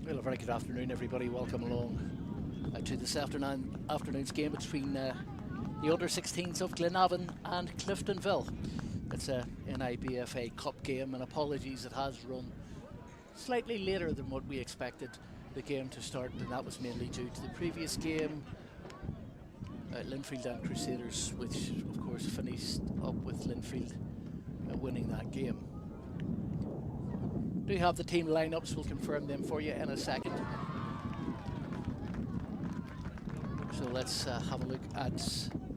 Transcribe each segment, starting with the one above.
Well, a very good afternoon, everybody. Welcome along to this afternoon's game between the under-16s of Glenavon and Cliftonville. It's a NIBFA Cup game, and apologies, it has run slightly later than what we expected the game to start, and that was mainly due to the previous game, Linfield and Crusaders, which of course finished up with Linfield winning that game. Do have the team lineups, we'll confirm them for you in a second. So let's have a look at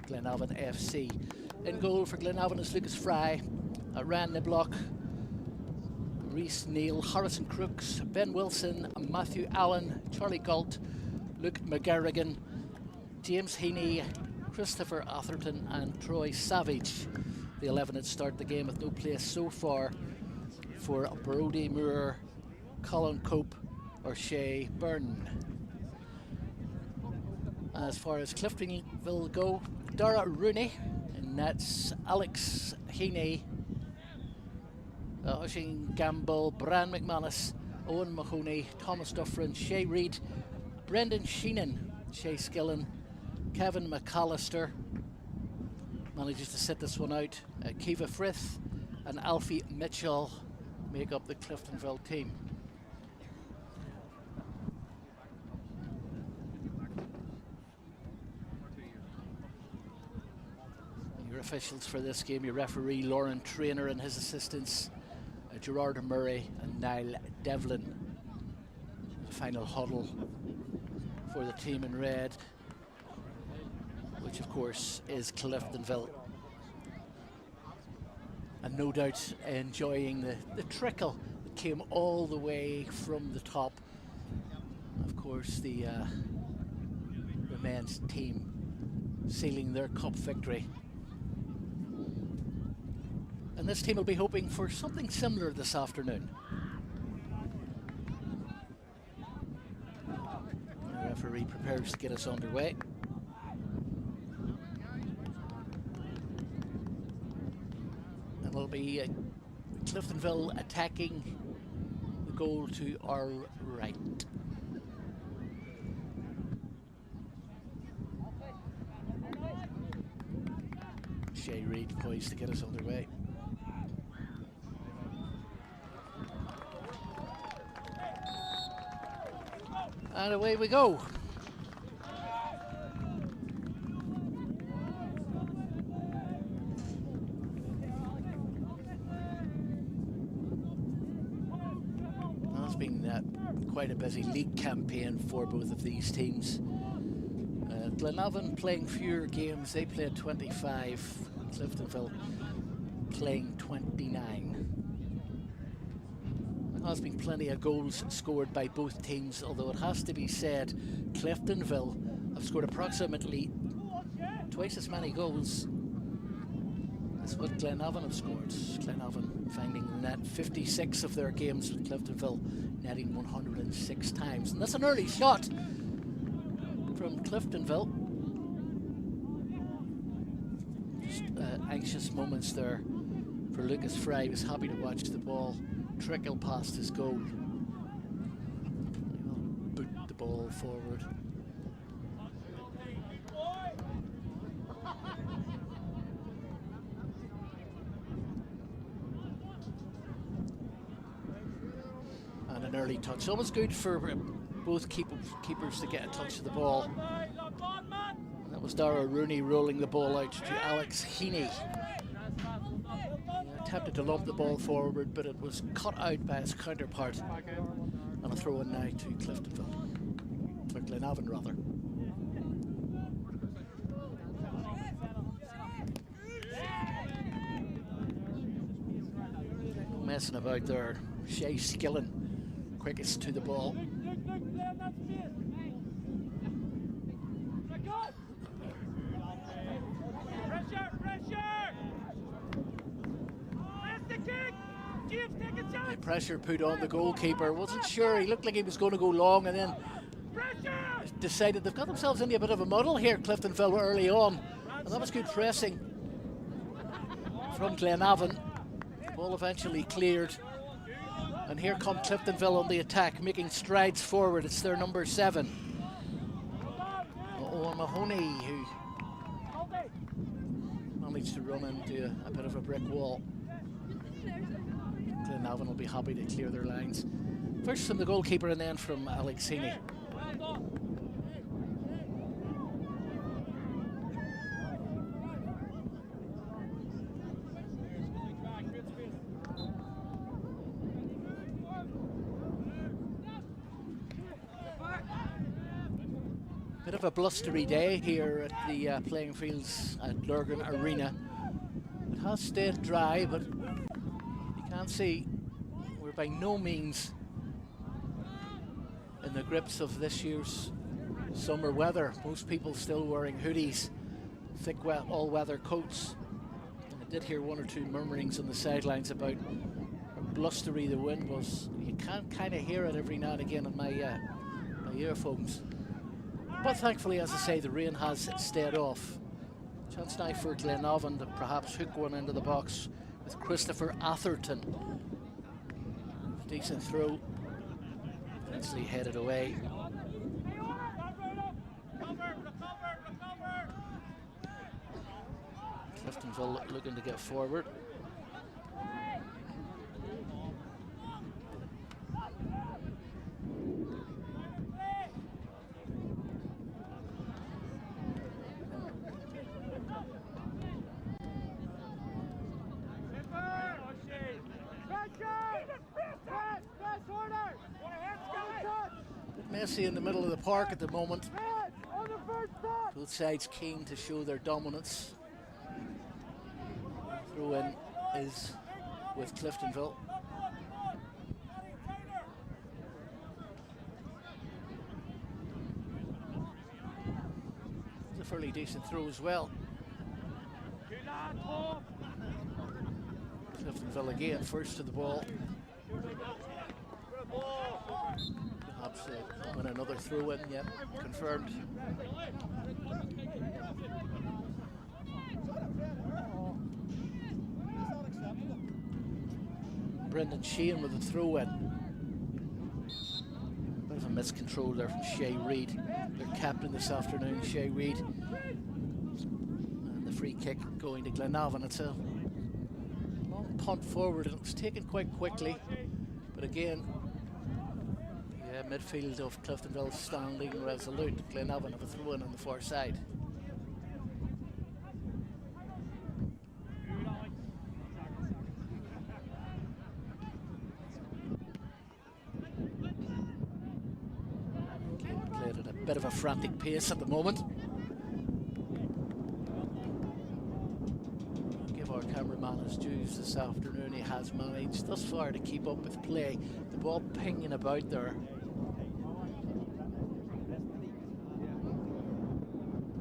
Glenavon FC. In goal for Glenavon is Lucas Fry, Ryan Niblock, Reese Neal, Harrison Crooks, Ben Wilson, Matthew Allen, Charlie Galt, Luke McGarrigan, James Heaney, Christopher Atherton and Troy Savage. The 11 that start the game with no place so far for Brody Moore, Colin Cope or Shay Byrne. As far as Cliftonville go, Dara Rooney, and that's Alex Heaney, Oisin Gamble, Bran McManus, Owen Mahoney, Thomas Dufferin, Shay Reid, Brendan Sheenan, Shay Skillen, Kevin McAllister manages to sit this one out. Kiva Frith and Alfie Mitchell make up the Cliftonville team. Your officials for this game, your referee Lauren Traynor and his assistants Gerard Murray and Niall Devlin. The final huddle for the team in red, which of course is Cliftonville. And no doubt enjoying the trickle that came all the way from the top. Of course, the men's team sealing their cup victory. And this team will be hoping for something similar this afternoon. The referee prepares to get us underway. And it'll be Cliftonville attacking the goal to our right. Shay Reid poised to get us underway. And away we go. Well, it's been quite a busy league campaign for both of these teams. Glenavon playing fewer games, they played 25, Cliftonville playing 29. There has been plenty of goals scored by both teams, although it has to be said Cliftonville have scored approximately twice as many goals as what Glenavon have scored. Glenavon finding the net 56 of their games, with Cliftonville netting 106 times. And that's an early shot from Cliftonville. Just anxious moments there for Lucas Fry. He was happy to watch the ball trickle past his goal. He will boot the ball forward. And an early touch. Always good for both keepers to get a touch of the ball. And that was Dara Rooney rolling the ball out to Alex Heaney. Attempted to lump the ball forward, but it was cut out by his counterpart. And a throw in now to Cliftonville, or Glenavon rather. No messing about there. Shay Skillen, quickest to the ball. Pressure put on the goalkeeper. Wasn't sure. He looked like he was going to go long, and then decided they've got themselves into a bit of a muddle here, Cliftonville, early on. And that was good pressing from Glenavon. The ball eventually cleared. And here come Cliftonville on the attack, making strides forward. It's their number 7. Owen Mahoney, who managed to run into a bit of a brick wall. Glenavon will be happy to clear their lines. First from the goalkeeper and then from Alex Heaney. Bit of a blustery day here at the playing fields at Lurgan Arena. It has stayed dry, but you can see we're by no means in the grips of this year's summer weather. Most people still wearing hoodies, thick all-weather coats. And I did hear one or two murmurings on the sidelines about how blustery the wind was. You can kind of hear it every now and again on my earphones. But thankfully, as I say, the rain has stayed off. Chance now for Glenavon to perhaps hook one into the box with Christopher Atherton. Decent throw. Eventually headed away. Cliftonville looking to get forward. Messy in the middle of the park at the moment. Both sides keen to show their dominance. Throw in is with Cliftonville. It's a fairly decent throw as well. Cliftonville again first to the ball. Perhaps win another throw in, yep, confirmed. Brendan Sheehan with a throw in. Bit of a miscontrol there from Shay Reid, their captain this afternoon, Shay Reid. And the free kick going to Glenavon. It's a long punt forward and it was taken quite quickly, but again, midfield of Cliftonville standing resolute. Glenavon have a throw in on the far side. Game played at a bit of a frantic pace at the moment. Give our cameraman managed dues this afternoon. He has managed thus far to keep up with play. The ball pinging about there.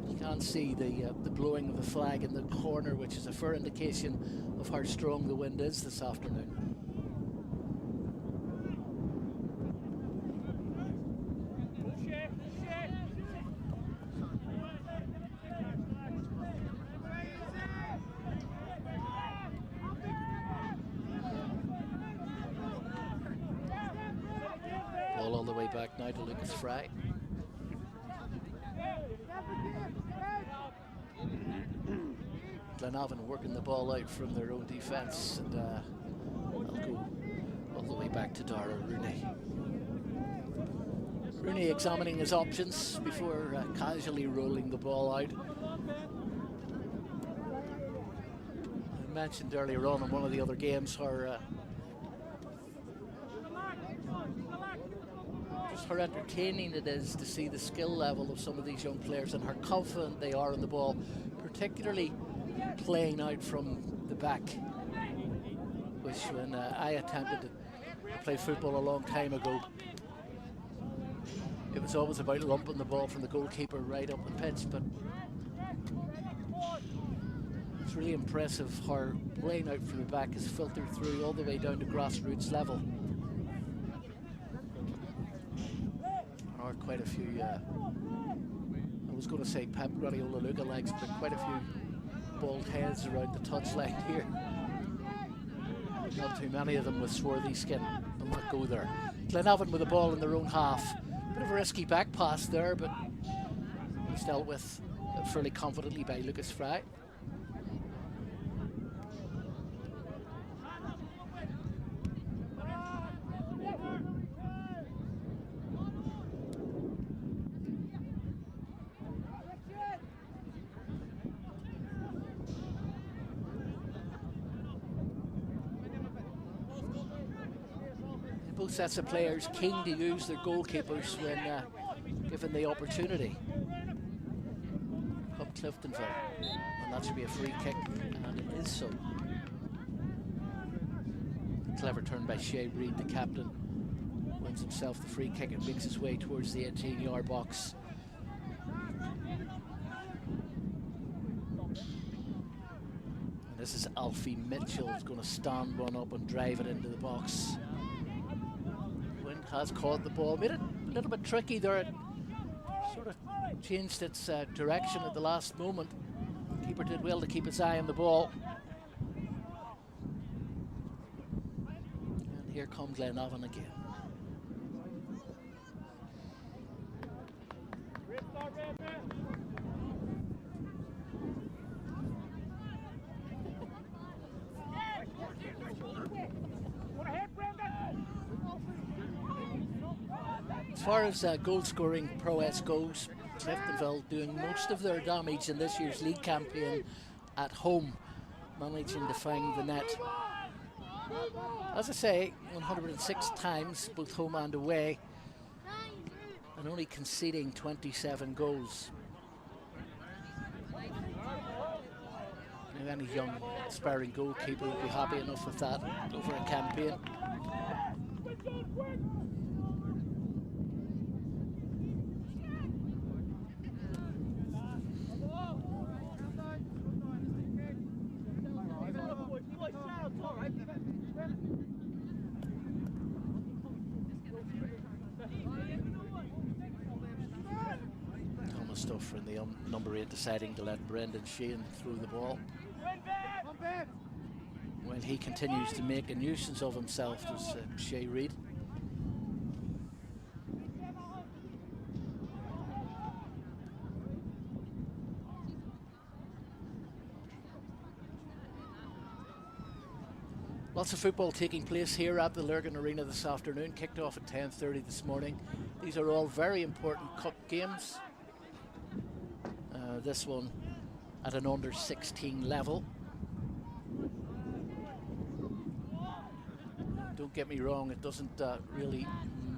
You can see the blowing of the flag in the corner, which is a fair indication of how strong the wind is this afternoon. Ball all the way back now to Lucas Fry. Glenavon working the ball out from their own defence, and I'll go all the way back to Dara Rooney. Rooney examining his options before casually rolling the ball out. I mentioned earlier on in one of the other games how how entertaining it is to see the skill level of some of these young players and how confident they are in the ball, particularly playing out from the back, which when I attempted to play football a long time ago, it was always about lumping the ball from the goalkeeper right up the pitch. But it's really impressive how playing out from the back is filtered through all the way down to grassroots level. Quite a few, I was going to say Pep Guardiola lookalikes, but quite a few bald heads around the touchline here. Not too many of them with swarthy skin. I'll not go there. Glenavon with the ball in their own half. Bit of a risky back pass there, but it's dealt with fairly confidently by Lucas Fry. Both sets of players keen to use their goalkeepers when given the opportunity. Up Cliftonville, and that should be a free kick, and it is so. Clever turn by Shea Reid, the captain, wins himself the free kick and makes his way towards the 18-yard box. And this is Alfie Mitchell, who's going to stand one up and drive it into the box. Has caught the ball, made it a little bit tricky there. It sort of changed its direction at the last moment. Keeper did well to keep his eye on the ball. And here come Glenavon again. As far as goal-scoring prowess goes, Cliftonville doing most of their damage in this year's league campaign at home, managing to find the net. As I say, 106 times, both home and away, and only conceding 27 goals. Now, any young aspiring goalkeeper would be happy enough with that over a campaign. Stuff from the number 8 deciding to let Brendan Sheehan throw the ball. Well, he continues to make a nuisance of himself, does Shea Reid. Lots of football taking place here at the Lurgan Arena this afternoon. Kicked off at 10:30 this morning. These are all very important cup games. This one at an under 16 level. Don't get me wrong, it doesn't really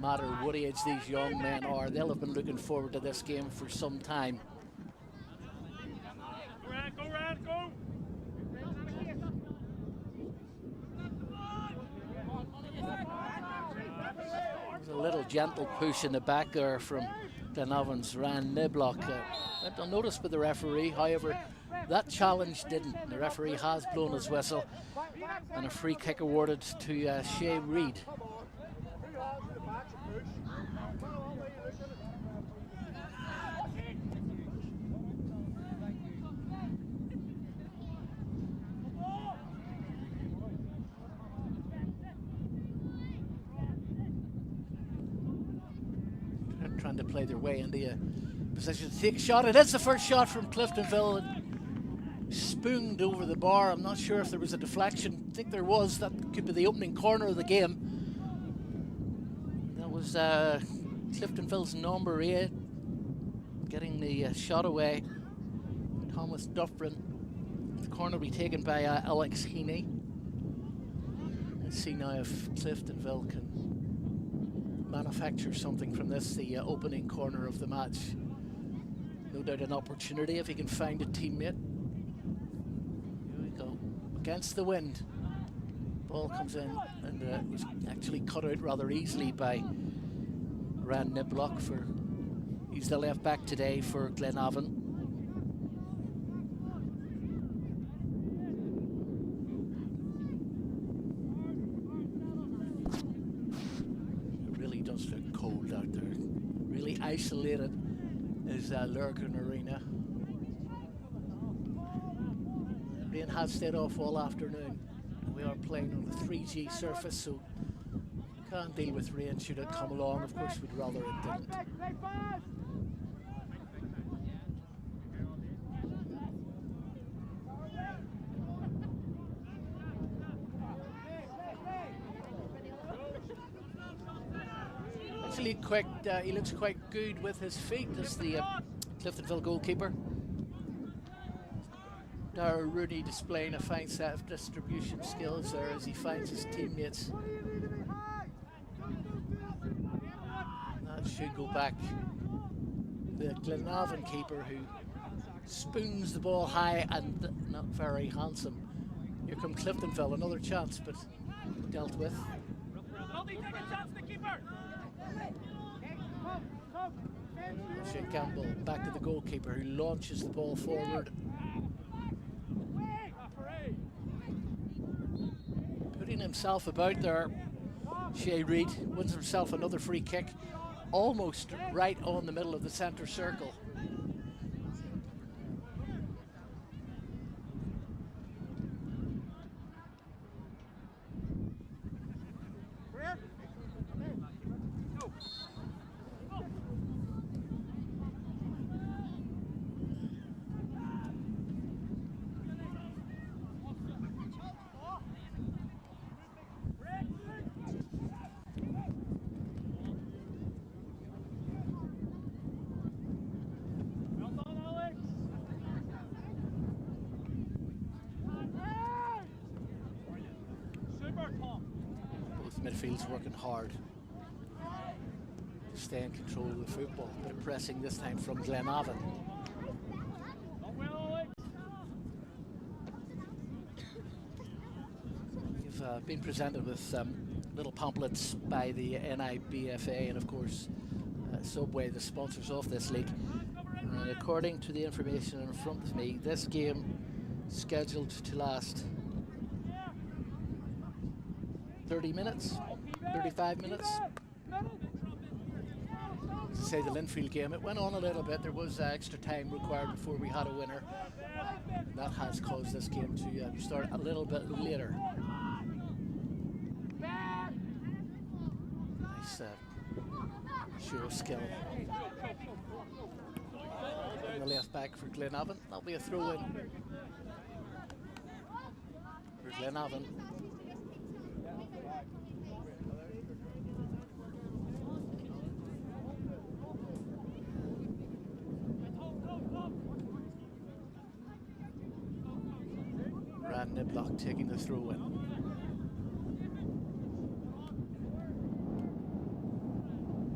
matter what age these young men are. They'll have been looking forward to this game for some time. little gentle push in the back there from Glenavon's Ryan Niblock. Went unnoticed by the referee, however, that challenge didn't. The referee has blown his whistle, and a free kick awarded to Shay Reid. Trying to play their way into a position to take a shot. It is the first shot from Cliftonville. Spooned over the bar. I'm not sure if there was a deflection. I think there was. That could be the opening corner of the game. That was Cliftonville's number 8 getting the shot away. Thomas Dufferin. The corner will be taken by Alex Heaney. Let's see now if Cliftonville can manufacture something from this, the opening corner of the match. No doubt an opportunity if he can find a teammate. Here we go, against the wind. Ball comes in and was actually cut out rather easily by Ryan Niblock. He's the left back today for Glenavon. Isolated is Lurgan Arena. Rain has stayed off all afternoon. We are playing on a 3G surface, so can't deal with rain should it come along. Of course, we'd rather it didn't. He looks quite good with his feet as the Cliftonville goalkeeper. Dara Rooney displaying a fine set of distribution skills there as he finds his teammates. That should go back. The Glenavon keeper who spoons the ball high and not very handsome. Here come Cliftonville, another chance, but dealt with. Shane Campbell back to the goalkeeper who launches the ball forward. Putting himself about there, Shay Reid wins himself another free kick, almost right on the middle of the centre circle. Midfield's working hard to stay in control of the football. Bit of pressing this time from Glenavon. You've been presented with little pamphlets by the NIBFA and of course Subway, the sponsors of this league. And according to the information in front of me, this game is scheduled to last 30 minutes, 35 minutes. To say the Linfield game, it went on a little bit. There was extra time required before we had a winner. And that has caused this game to start a little bit later. Nice show of skill. And the left back for Glenavon. That'll be a throw in for Glenavon. Niblock taking the throw in.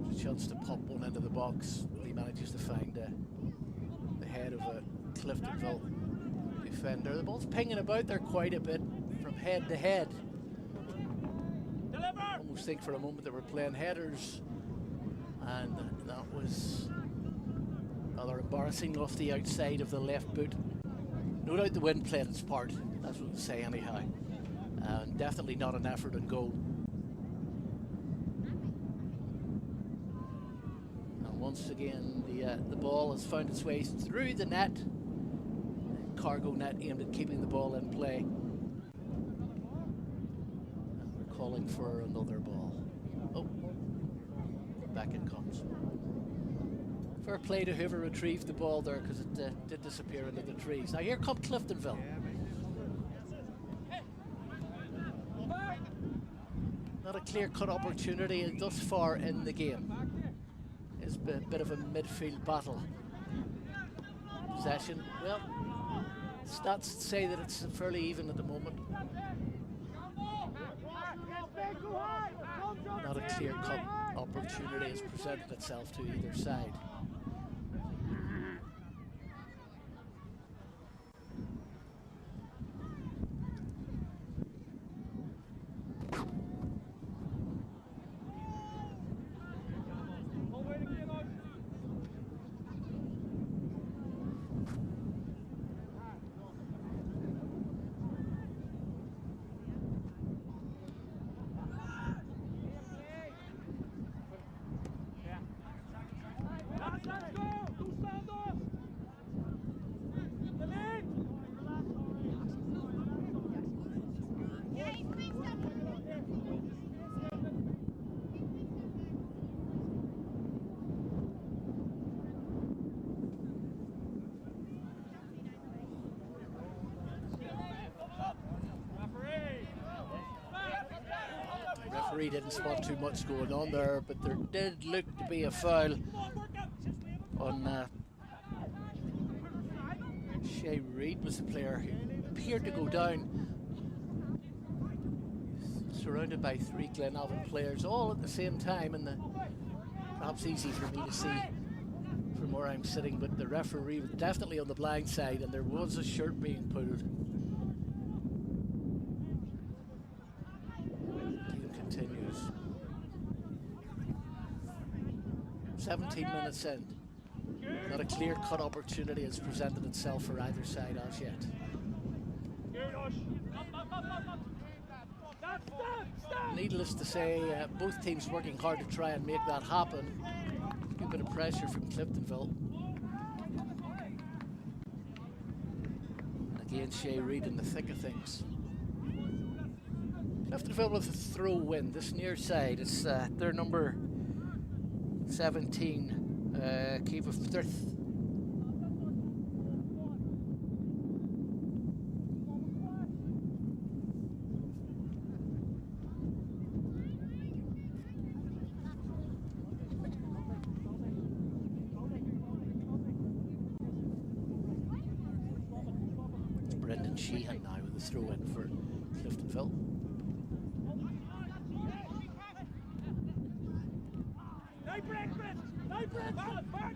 There's a chance to pop one into the box. He manages to find the head of a Cliftonville defender. The ball's pinging about there quite a bit from head to head. Almost think for a moment that we're playing headers and that was rather embarrassing off the outside of the left boot. No doubt the wind played its part, that's what we say anyhow, and definitely not an effort on goal. And once again the ball has found its way through the net, cargo net aimed at keeping the ball in play, and we're calling for another ball. Oh, back it comes. Fair play to whoever retrieved the ball there, because it did disappear into the trees. Now here come Cliftonville. Not a clear-cut opportunity thus far in the game. It's a bit of a midfield battle. Possession, well, stats say that it's fairly even at the moment. Not a clear-cut opportunity has presented itself to either side. Referee didn't spot too much going on there, but there did look to be a foul on Shay Reid was the player who appeared to go down, surrounded by three Glenavon players all at the same time, and perhaps easy for me to see from where I'm sitting, but the referee was definitely on the blind side, and there was a shirt being pulled. Team continues. 17 minutes in. Not a clear-cut opportunity has presented itself for either side as yet. Needless to say, both teams working hard to try and make that happen. A good bit of pressure from Cliftonville. And again, Shay Reid in the thick of things. Cliftonville with a throw win. This near side is their number 17. Kiva Firth. It's Brendan Sheehan now with the throw in for Cliftonville.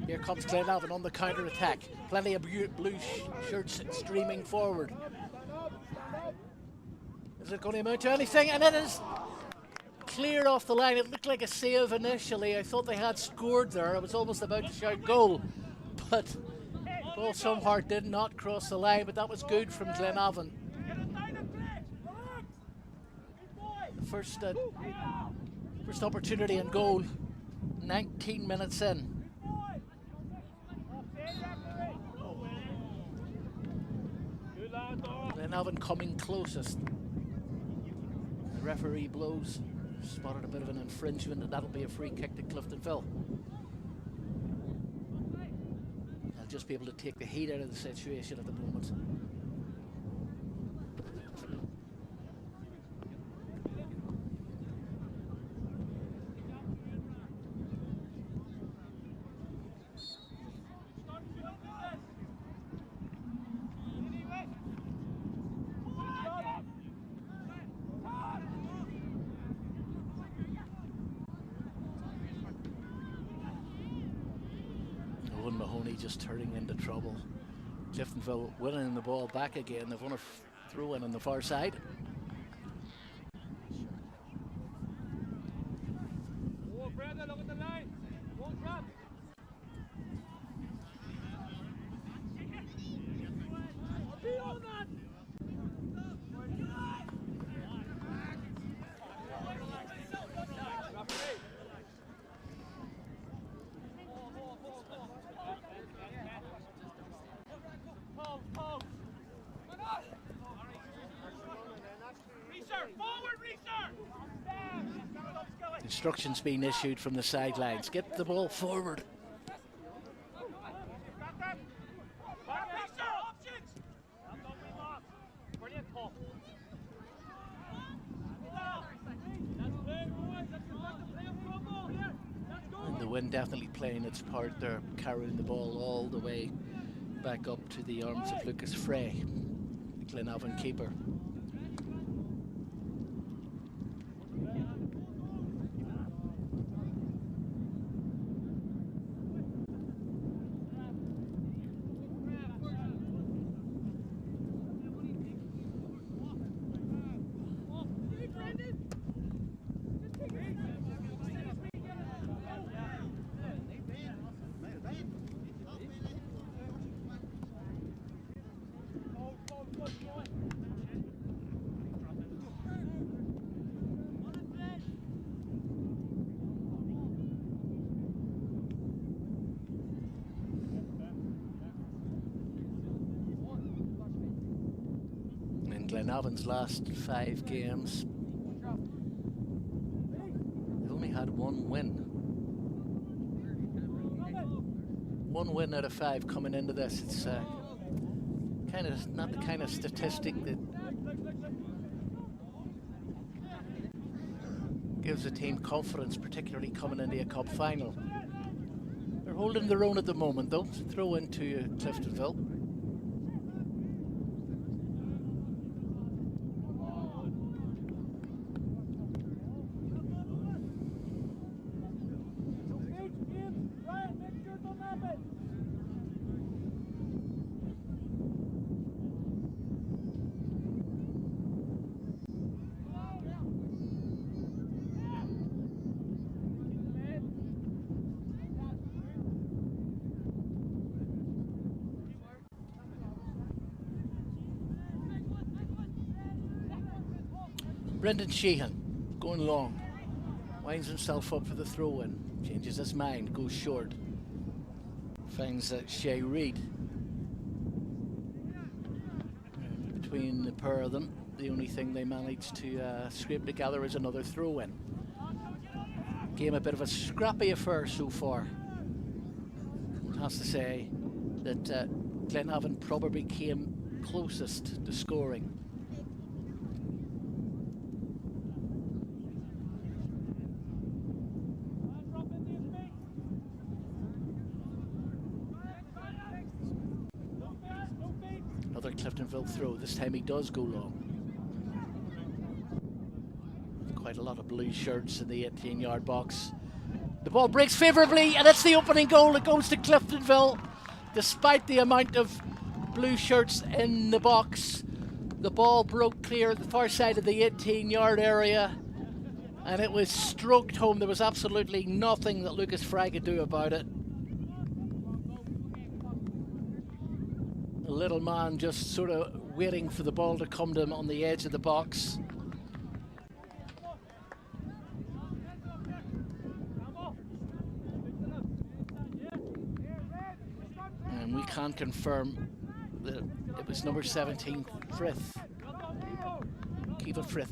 Here comes Glenavon on the counter-attack. Plenty of blue shirts streaming forward. Is it going to amount to anything? And it is cleared off the line. It looked like a save initially. I thought they had scored there. I was almost about to shout goal. But ball somehow did not cross the line. But that was good from Glenavon. The first opportunity and goal. 19 minutes in. Glenavon coming closest. The referee blows. Spotted a bit of an infringement, and that'll be a free kick to Cliftonville. They'll just be able to take the heat out of the situation at the moment. Just turning into trouble. Cliftonville winning the ball back again. They've won a throw in on the far side. Instructions being issued from the sidelines. Get the ball forward. And the wind definitely playing its part there, carrying the ball all the way back up to the arms of Lucas Frey, the Glenavon keeper. Glenavon's last 5 games, they've only had 1 win. 1 win out of 5 coming into this. It's kind of not the kind of statistic that gives a team confidence, particularly coming into a cup final. They're holding their own at the moment, though. Throw into Cliftonville. Brendan Sheehan going long, winds himself up for the throw-in, changes his mind, goes short, finds Shay Reid. Between the pair of them, the only thing they managed to scrape together is another throw-in. Game a bit of a scrappy affair so far. It has to say that Glenavon probably came closest to scoring. Another Cliftonville throw. This time he does go long. Quite a lot of blue shirts in the 18-yard box. The ball breaks favourably, and it's the opening goal that goes to Cliftonville. Despite the amount of blue shirts in the box, the ball broke clear at the far side of the 18-yard area, and it was stroked home. There was absolutely nothing that Lucas Frey could do about it. The little man just sort of waiting for the ball to come to him on the edge of the box. And we can confirm that it was number 17, Frith. Kiva Frith.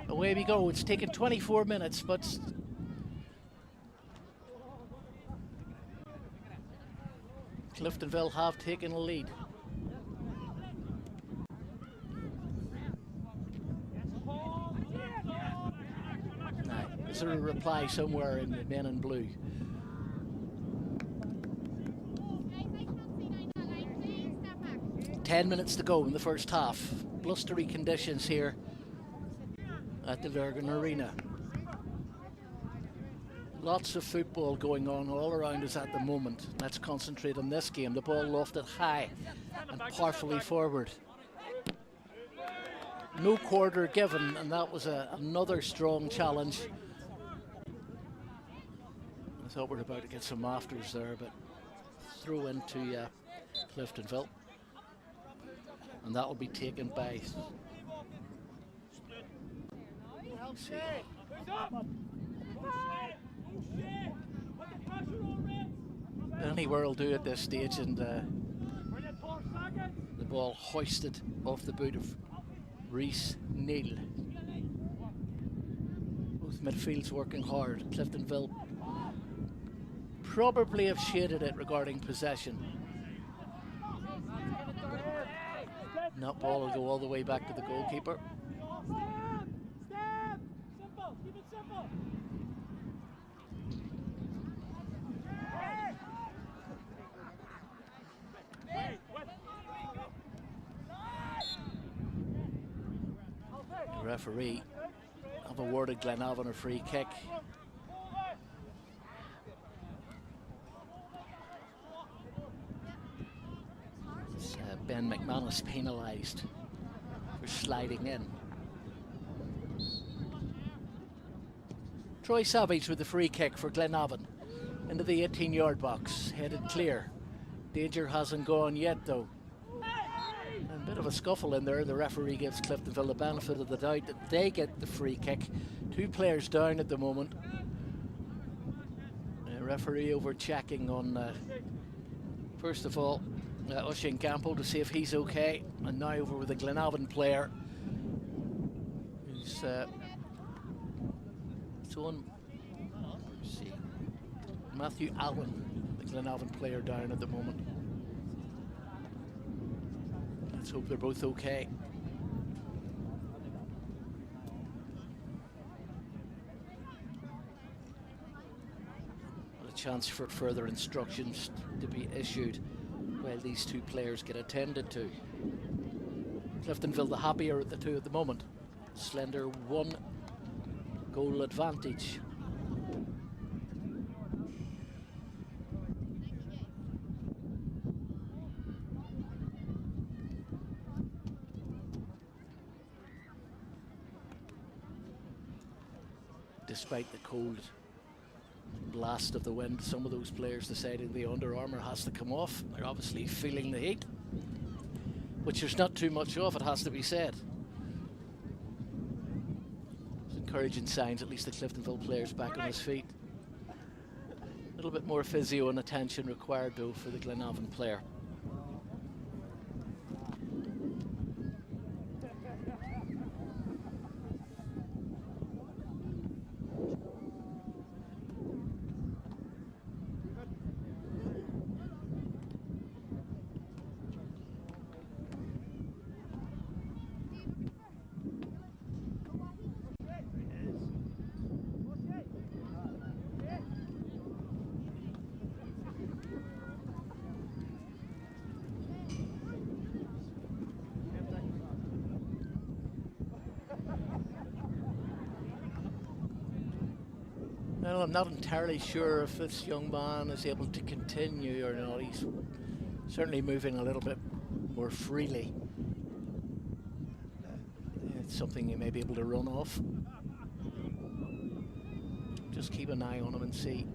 Away we go. It's taken 24 minutes, but Cliftonville have taken a lead. Now, is there a reply somewhere in the men in blue? Ten minutes to go in the first half. Blustery conditions here at the Lurgan Arena. Lots of football going on all around us at the moment. Let's concentrate on this game. The ball lofted high and powerfully forward. No quarter given, and that was another strong challenge. I thought we were about to get some afters there, but throw into Cliftonville. And that will be taken by... Anywhere will do at this stage, and the ball hoisted off the boot of Reese Neal. Both midfields working hard. Cliftonville probably have shaded it regarding possession. And that ball will go all the way back to the goalkeeper. The referee have awarded Glenavon a free kick. It's, Ben McManus penalised for sliding in. Troy Savage with the free kick for Glenavon into the 18-yard box, headed clear. Danger hasn't gone yet though. And a bit of a scuffle in there. The referee gives Cliftonville the benefit of the doubt that they get the free kick. 2 players down at the moment. Referee over checking on first of all Oisin Campbell to see if he's okay, and now over with the Glenavon player who's Matthew Allen, the Glenavon player, down at the moment. Let's hope they're both okay. A chance for further instructions to be issued while these 2 players get attended to. Cliftonville the happier at the 2 at the moment. Slender 1 goal advantage. Despite the cold blast of the wind, some of those players deciding the Under Armour has to come off. They're obviously feeling the heat, which there's not too much of, it has to be said. It's encouraging signs, at least the Cliftonville players back on his feet. A little bit more physio and attention required though for the Glenavon player. Well, I'm not entirely sure if this young man is able to continue or not. He's certainly moving a little bit more freely. It's something you may be able to run off. Just keep an eye on him and see.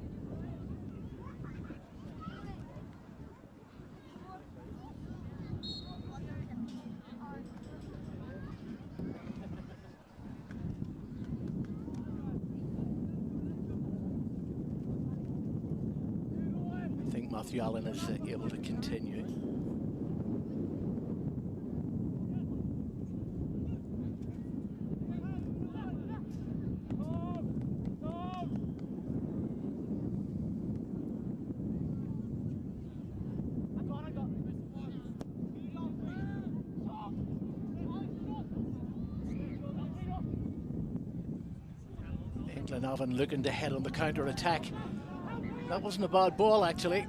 Matthew Allen is able to continue. Glenavon looking to head on the counter-attack. That wasn't a bad ball, actually.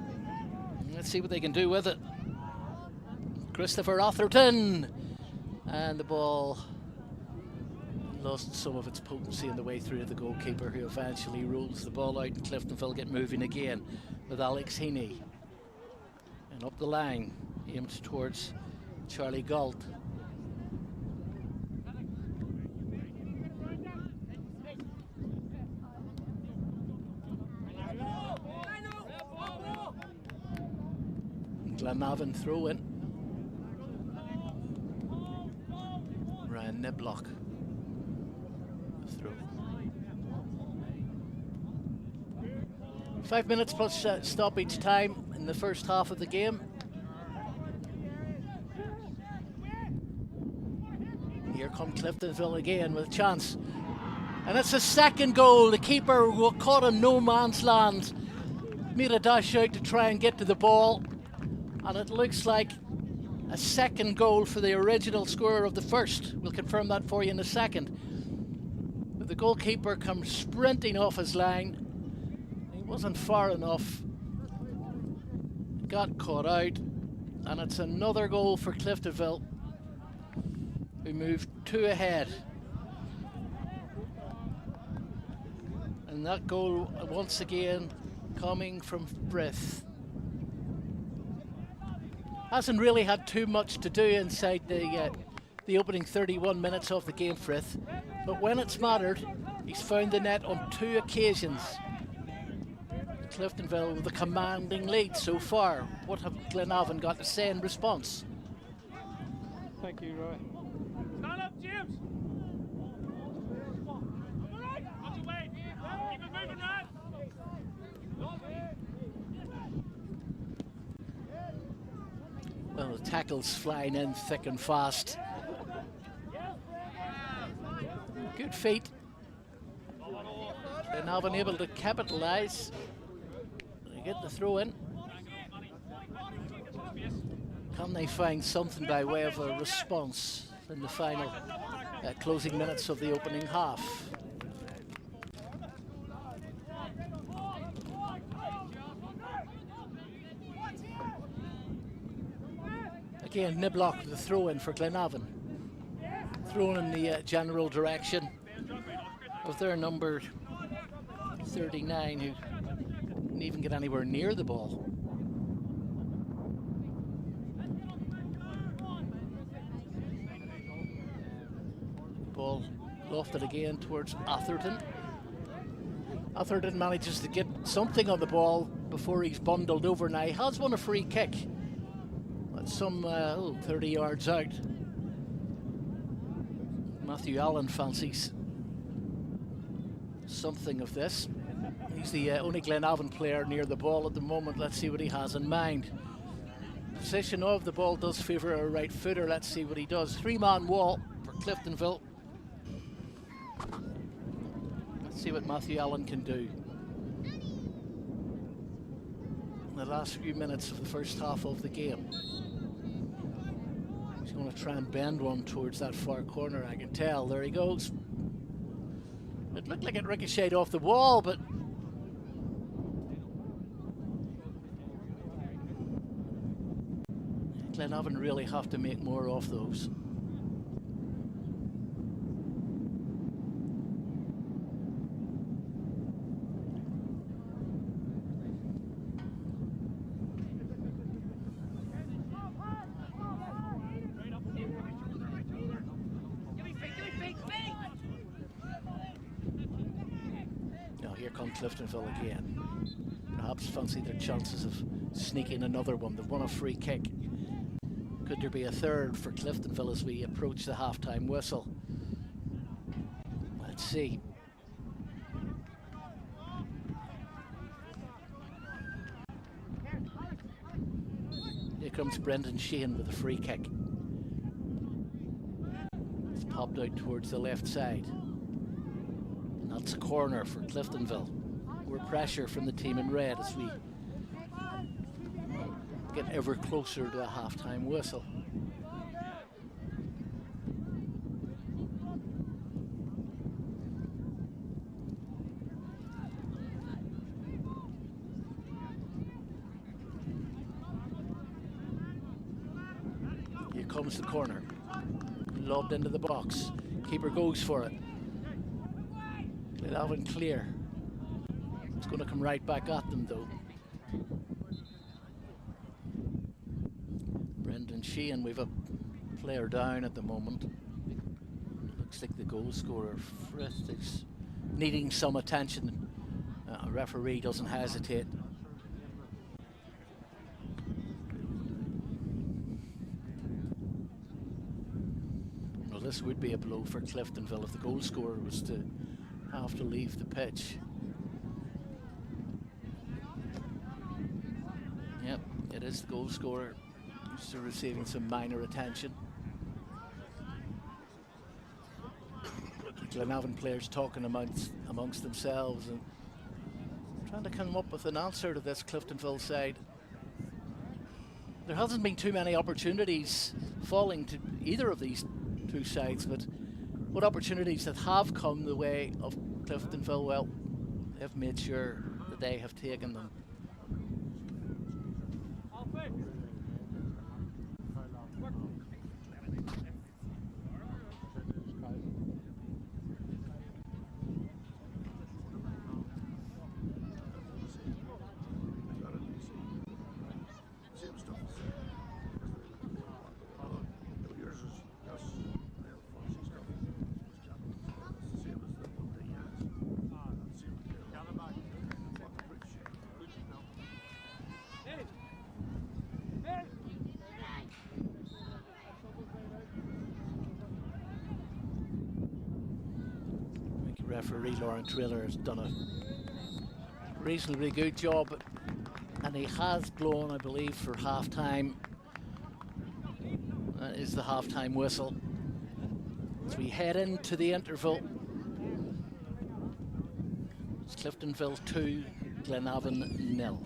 Let's see what they can do with it. Christopher Atherton, and the ball lost some of its potency on the way through to the goalkeeper, who eventually rolls the ball out, and Cliftonville get moving again with Alex Heaney. And up the line, aimed towards Charlie Galt. Glenavon throw in. Ryan Niblock throw. 5 minutes plus stoppage time in the first half of the game. here come Cliftonville again with a chance. And it's a second goal. The keeper caught in no man's land. Made a dash out to try and get to the ball. And it looks like a second goal for the original scorer of the first. We'll confirm that for you in a second. But the goalkeeper comes sprinting off his line. He wasn't far enough. Got caught out. And it's another goal for Cliftonville, who moved 2 ahead. And that goal once again coming from Frith. Hasn't really had too much to do inside the opening 31 minutes of the game, Frith. But when it's mattered, he's found the net on 2 occasions. Cliftonville with a commanding lead so far. What have Glenavon got to say in response? Thank you, Roy. Stand up, James! Watch your way! Keep it moving, right? Well, the tackles flying in thick and fast. Good feet. Glenavon able to capitalise. They get the throw in. Can they find something by way of a response in the final closing minutes of the opening half? Again, Niblock with the throw in for Glenavon. Thrown in the general direction of their number 39, who didn't even get anywhere near the ball. Ball lofted again towards Atherton. Atherton manages to get something on the ball before he's bundled over. Now he has won a free kick. That's some 30 yards out. Matthew Allen fancies something of this. He's the only Glenavon player near the ball at the moment. Let's see what he has in mind. Position of the ball does favour a right footer. Let's see what he does. 3-man wall for Cliftonville. Let's see what Matthew Allen can do. In the last few minutes of the first half of the game. He's going to try and bend one towards that far corner, I can tell. There he goes. It looked like it ricocheted off the wall, but Glenavon really have to make more of those. Cliftonville again. Perhaps fancy their chances of sneaking another one. They've won a free kick. Could there be a third for Cliftonville as we approach the half-time whistle? Let's see. Here comes Brendan Sheehan with a free kick. It's popped out towards the left side. And that's a corner for Cliftonville. More pressure from the team in red as we get ever closer to a half-time whistle. Here comes the corner. Lobbed into the box. Keeper goes for it. Glenavon clear. It's going to come right back at them though. Brendan Sheehan, we've a player down at the moment. Looks like the goal scorer, Frith, is needing some attention. A referee doesn't hesitate. Well, this would be a blow for Cliftonville if the goal scorer was to have to leave the pitch. Yep, it is the goal scorer. Still receiving some minor attention. Glenavon players talking amongst themselves and trying to come up with an answer to this Cliftonville side. There hasn't been too many opportunities falling to either of these two sides, but what opportunities that have come the way of Cliftonville, well, they've made sure that they have taken them. Referee Lauren Trailer has done a reasonably good job, and he has blown, I believe, for half-time. That is the half-time whistle. As we head into the interval, it's Cliftonville 2, Glenavon 0.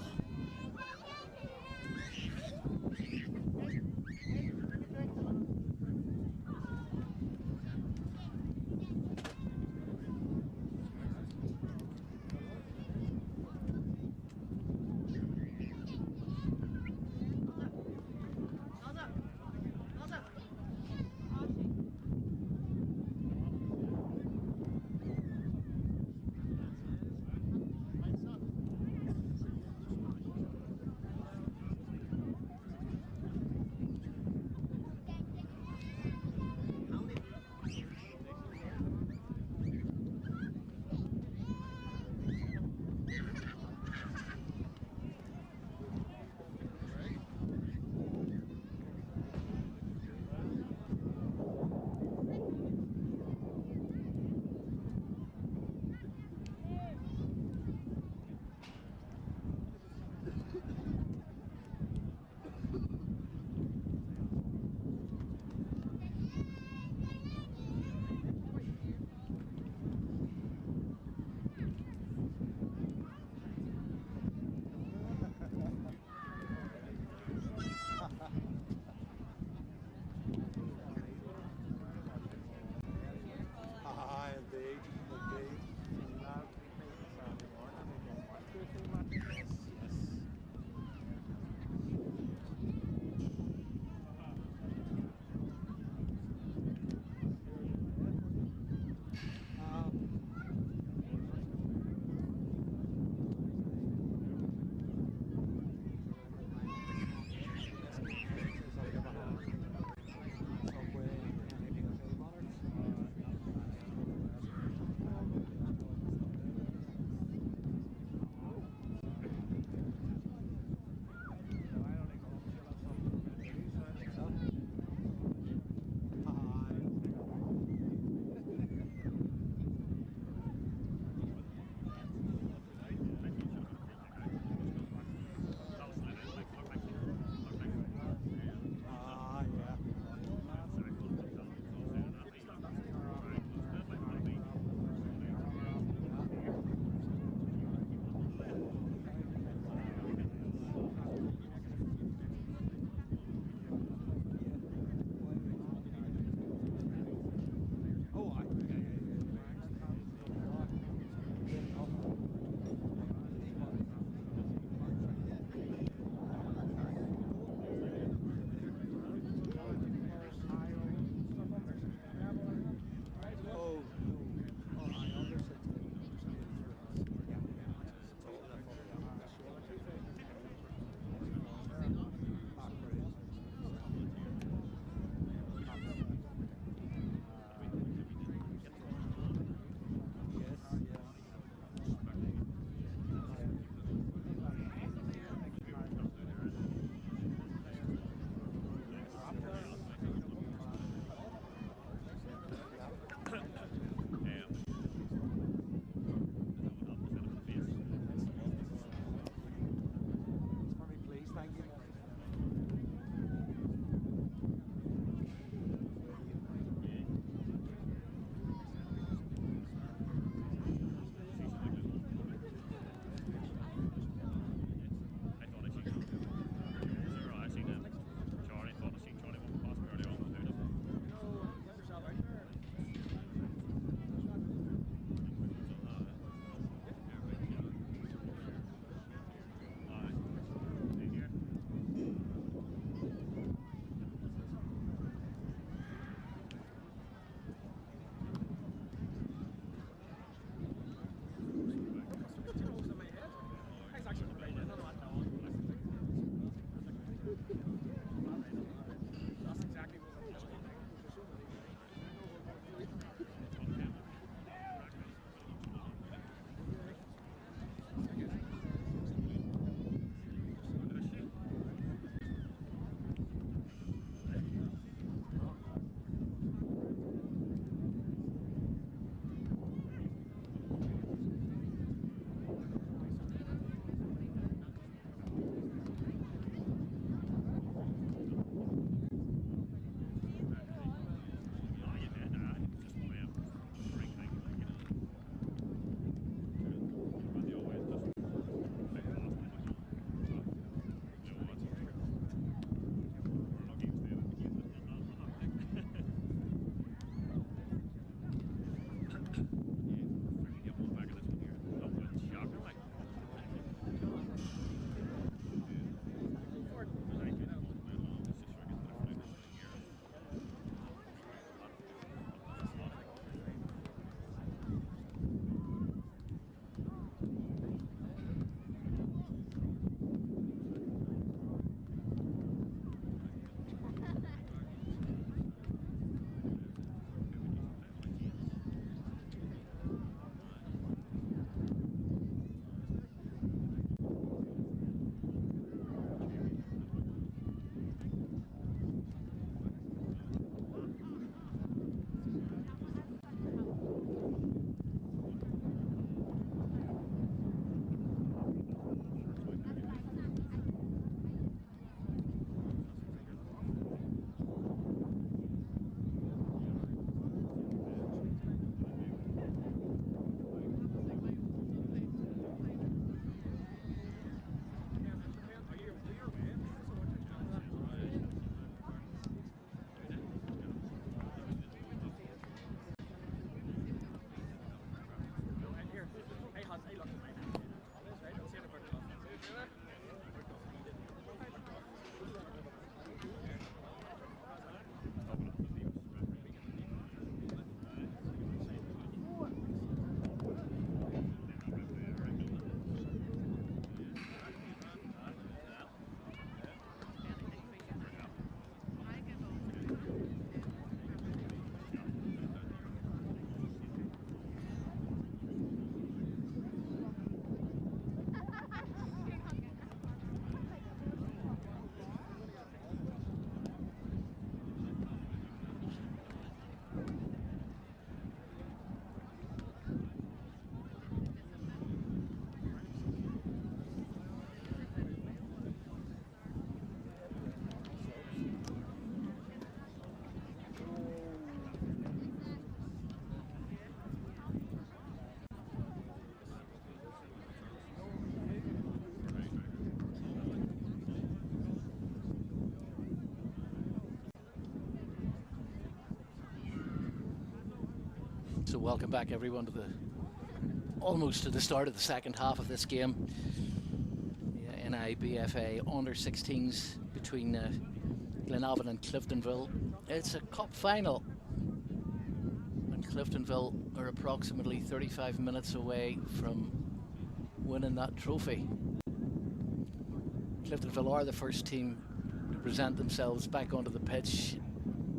So welcome back everyone to almost to the start of the second half of this game. The NIBFA under 16s between Glenavon and Cliftonville. It's a cup final, and Cliftonville are approximately 35 minutes away from winning that trophy. Cliftonville are the first team to present themselves back onto the pitch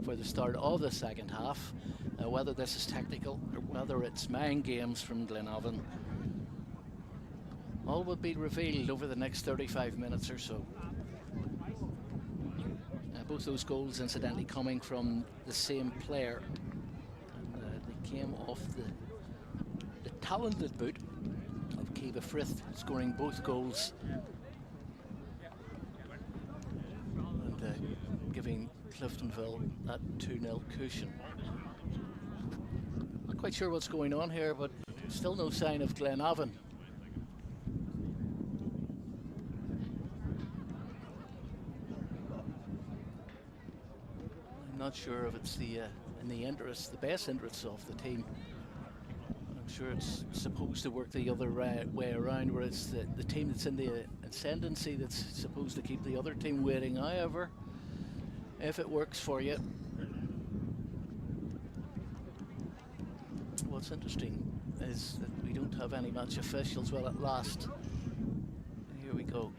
for the start of the second half. Whether this is tactical or whether it's mind games from Glenavon, all will be revealed over the next 35 minutes or so. Both those goals incidentally coming from the same player, and they came off the talented boot of Kiva Frith, scoring both goals and giving Cliftonville that 2-0 cushion. Not quite sure what's going on here, but still no sign of Glenavon. I'm not sure if it's in the best interests of the team. I'm sure it's supposed to work the other way around, where it's the team that's in the ascendancy that's supposed to keep the other team waiting. However, if it works for you. What's interesting is that we don't have any match officials. Well, at last, here we go.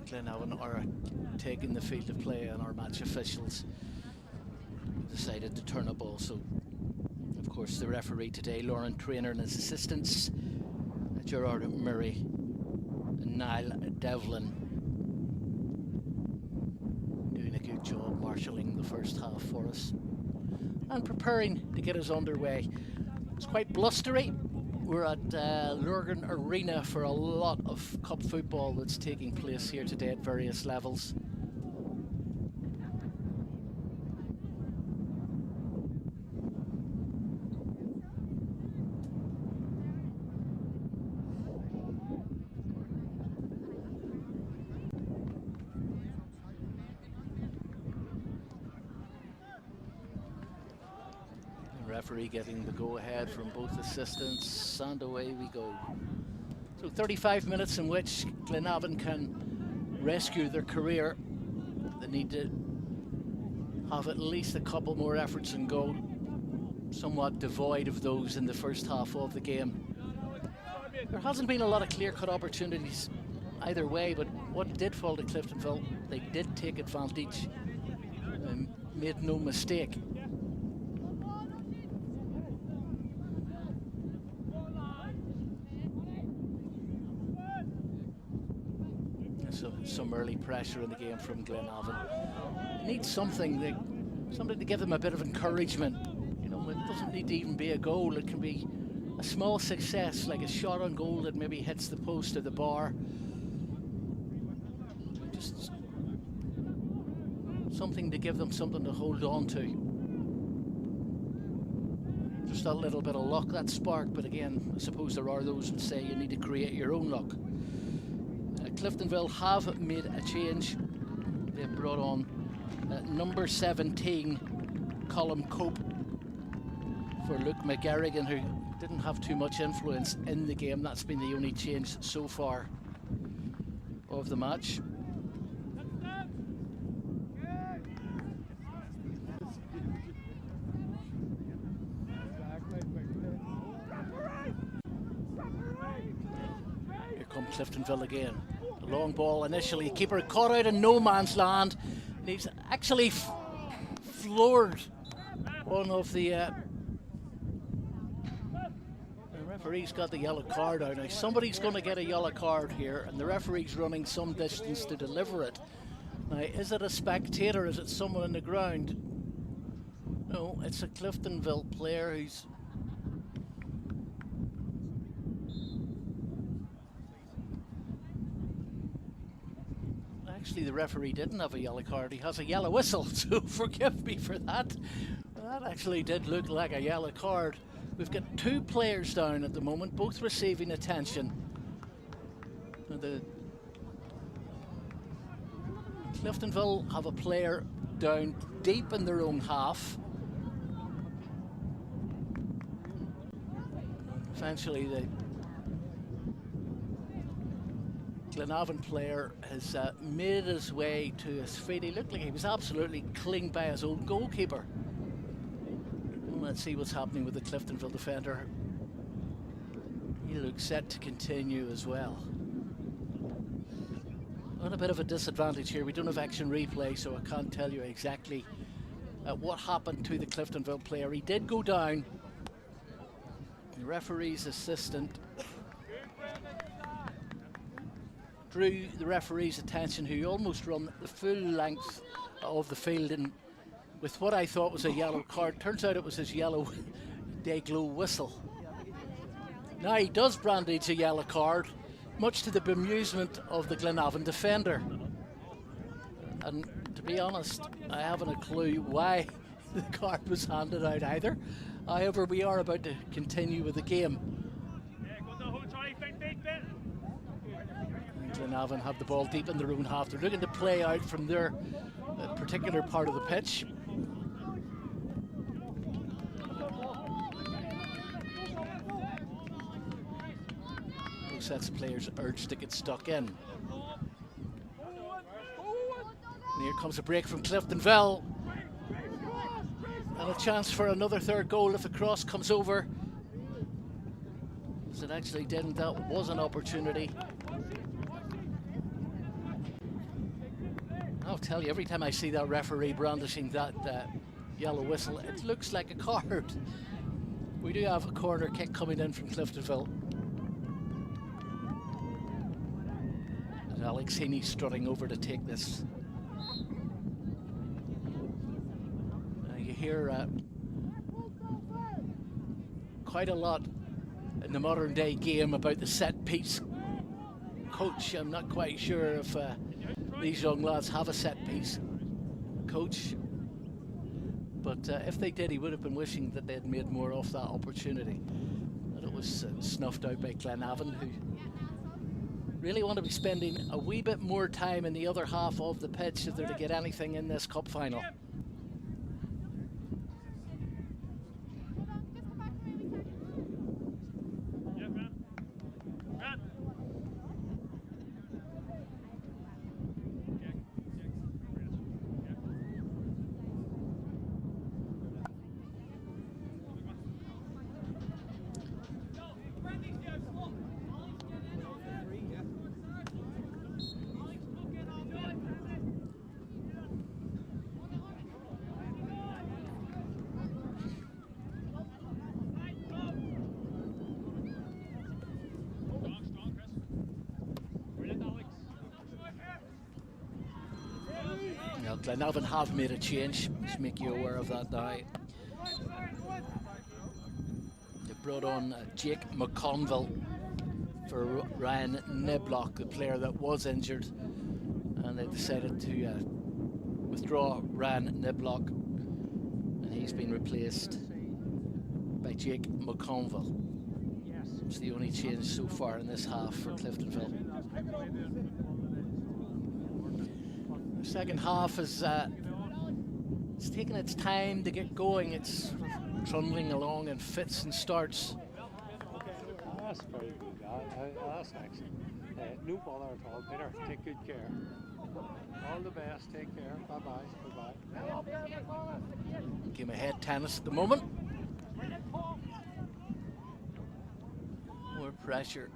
Glenavon are taking the field of play, and our match officials decided to turn a ball. So, of course, the referee today, Lauren Traynor, and his assistants, Gerard Murray and Niall Devlin, doing a good job marshalling the first half for us and preparing to get us underway. It's quite blustery. We're at Lurgan Arena for a lot of cup football that's taking place here today at various levels. Referee getting the go-ahead from both assistants, and away we go. So 35 minutes in which Glenavon can rescue their career. They need to have at least a couple more efforts and goal, somewhat devoid of those in the first half of the game. There hasn't been a lot of clear-cut opportunities either way, but what did fall to Cliftonville, they did take advantage and made no mistake. Some early pressure in the game from Glenavon. Needs something to give them a bit of encouragement. You know, it doesn't need to even be a goal. It can be a small success, like a shot on goal that maybe hits the post or the bar. Just something to give them something to hold on to. Just a little bit of luck, that spark. But again, I suppose there are those who say you need to create your own luck. Cliftonville have made a change. They've brought on number 17, Colin Cope, for Luke McGarrigan, who didn't have too much influence in the game. That's been the only change so far of the match. Here come Cliftonville again. Long ball initially, keeper caught out in no man's land, and he's actually floored one of the referee's got the yellow card out. Now somebody's going to get a yellow card here, and the referee's running some distance to deliver it. Now, is it a spectator? Is it someone on the ground? No, it's a Cliftonville player who's actually, the referee didn't have a yellow card, he has a yellow whistle, so forgive me for that. That actually did look like a yellow card. We've got two players down at the moment, both receiving attention. The Cliftonville have a player down deep in their own half. Essentially, the Glenavon player has made his way to his feet. He looked like he was absolutely clinging by his own goalkeeper. Well, let's see what's happening with the Cliftonville defender. He looks set to continue as well. On a bit of a disadvantage here. We don't have action replay, so I can't tell you exactly what happened to the Cliftonville player. He did go down. The referee's assistant drew the referee's attention, who almost run the full length of the field and with what I thought was a yellow card. Turns out it was his yellow day-glow whistle. Now he does brandage a yellow card, much to the bemusement of the Glenavon defender. And to be honest, I haven't a clue why the card was handed out either. However, we are about to continue with the game. Glenavon have the ball deep in their own half. They're looking to play out from their particular part of the pitch. Both sets of players urged to get stuck in. And here comes a break from Cliftonville. And a chance for another third goal if the cross comes over. As it actually didn't, that was an opportunity. I'll tell you, every time I see that referee brandishing that yellow whistle, it looks like a card. We do have a corner kick coming in from Cliftonville. And Alex Heaney strutting over to take this. You hear quite a lot in the modern day game about the set piece coach. I'm not quite sure if these young lads have a set piece coach, but if they did, he would have been wishing that they'd made more of that opportunity. But it was snuffed out by Glenavon, who really want to be spending a wee bit more time in the other half of the pitch if they're to get anything in this cup final. Glenavon have made a change. Just make you aware of that now. They brought on Jake McConville for Ryan Niblock, the player that was injured, and they decided to withdraw Ryan Niblock, and he's been replaced by Jake McConville. It's the only change so far in this half for Cliftonville. Second half is it's taking its time to get going. It's trundling along in fits and starts. That's very good. That's excellent. No bother at all. Peter, take good care. All the best. Take care. Bye-bye. Bye-bye. Game of head tennis at the moment. More pressure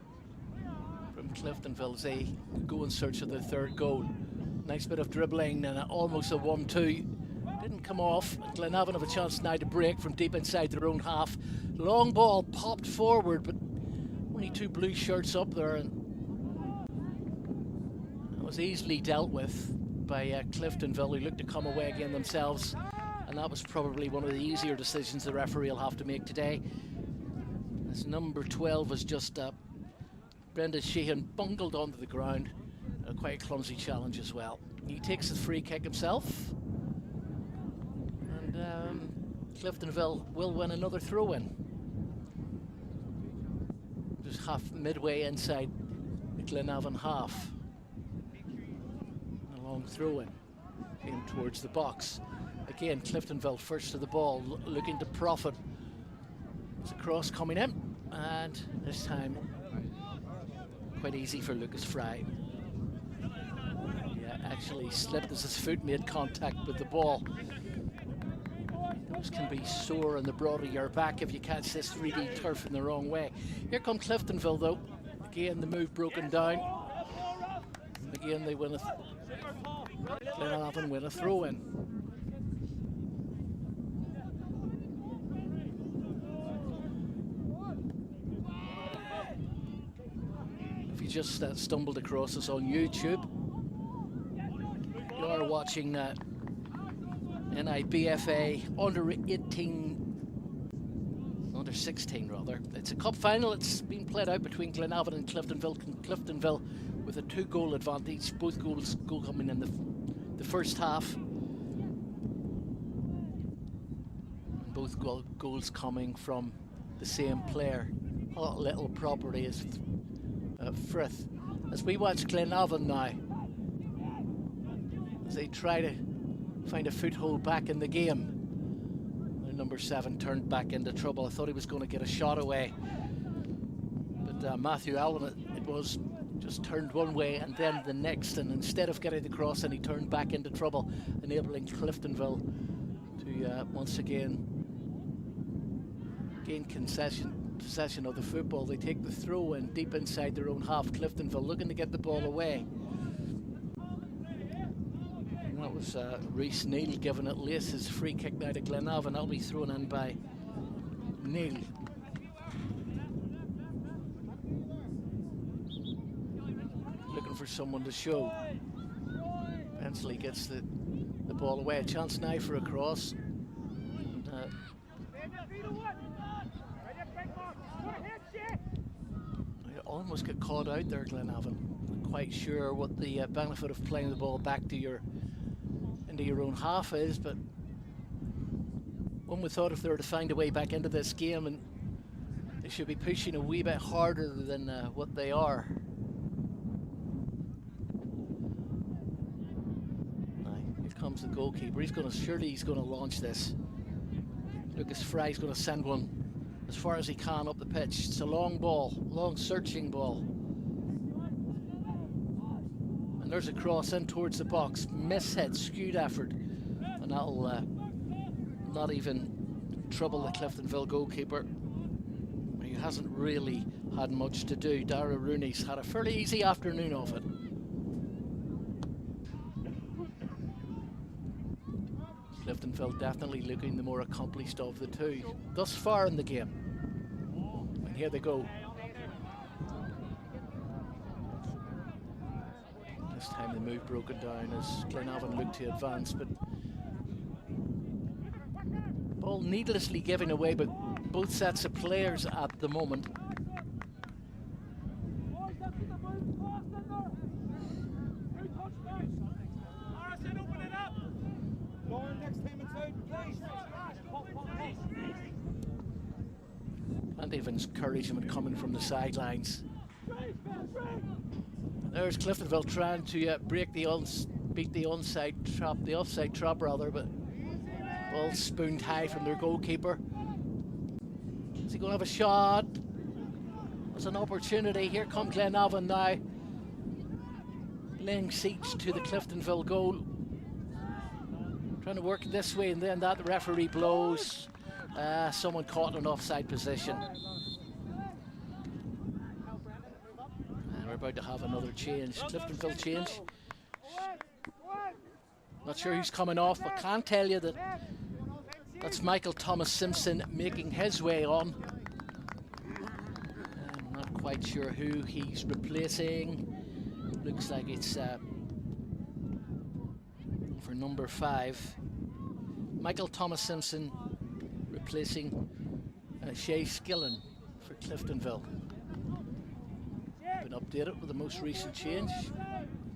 from Cliftonville as they go in search of their third goal. Nice bit of dribbling and almost a 1-2. Didn't come off. Glenavon have a chance now to break from deep inside their own half. Long ball popped forward, but only two blue shirts up there, and it was easily dealt with by Cliftonville, who looked to come away again themselves, and that was probably one of the easier decisions the referee will have to make today. As number 12 was just Brendan Sheehan bungled onto the ground. Quite a clumsy challenge as well. He takes the free kick himself, and Cliftonville will win another throw-in. Just midway inside the Glenavon half. A long throw-in in towards the box. Again, Cliftonville first to the ball, looking to profit. There's a cross coming in. And this time, quite easy for Lucas Fry. Yeah, actually slipped as his foot made contact with the ball. Those can be sore in the broad of your back if you catch this 3D turf in the wrong way. Here come Cliftonville though. Again, the move broken down. Again, they win Glenavon win a throw in. If you just stumbled across us on YouTube, you are watching NIBFA under 16 rather. It's a cup final. It's been played out between Glenavon and Cliftonville. Cliftonville with a 2-goal advantage. Both goals coming in the first half. And both goals coming from the same player. Hot little property is Frith. As we watch Glenavon now, as they try to find a foothold back in the game. Their number 7 turned back into trouble. I thought he was going to get a shot away, but Matthew Allen, it was, just turned one way and then the next, and instead of getting the cross, and he turned back into trouble, enabling Cliftonville to once again gain possession of the football. They take the throw in deep inside their own half. Cliftonville looking to get the ball away. That was Rhys Neal giving it late. His free kick now to Glenavon. That'll be thrown in by Neal. Looking for someone to show. Bensley gets the ball away. A chance now for a cross. And, almost get caught out there, Glenavon. Not quite sure what the benefit of playing the ball back to your own half is, but one would thought if they were to find a way back into this game, and they should be pushing a wee bit harder than what they are. Here comes the goalkeeper. He's going to launch this. Lucas Fry's going to send one as far as he can up the pitch. It's a long ball, long searching ball. And there's a cross in towards the box. Mishit, skewed effort. And that'll not even trouble the Cliftonville goalkeeper. He hasn't really had much to do. Dara Rooney's had a fairly easy afternoon of it. Cliftonville definitely looking the more accomplished of the two thus far in the game. And here they go. This time the move broken down as Glenavon looked to advance, but ball needlessly giving away by both sets of players at the moment. Plenty of encouragement coming from the sidelines. There's Cliftonville trying to beat the offside trap rather, but ball spooned high from their goalkeeper. Is he going to have a shot? There's an opportunity. Here come Glenavon now, laying siege to the Cliftonville goal. Trying to work this way and then that. The referee blows. Someone caught in an offside position. And we're about to have another change. Cliftonville change. Not sure who's coming off, but can tell you that that's Michael Thomas Simpson making his way on. I'm not quite sure who he's replacing. Looks like it's for number 5. Michael Thomas Simpson replacing Shay Skillen for Cliftonville. Been updated with the most recent change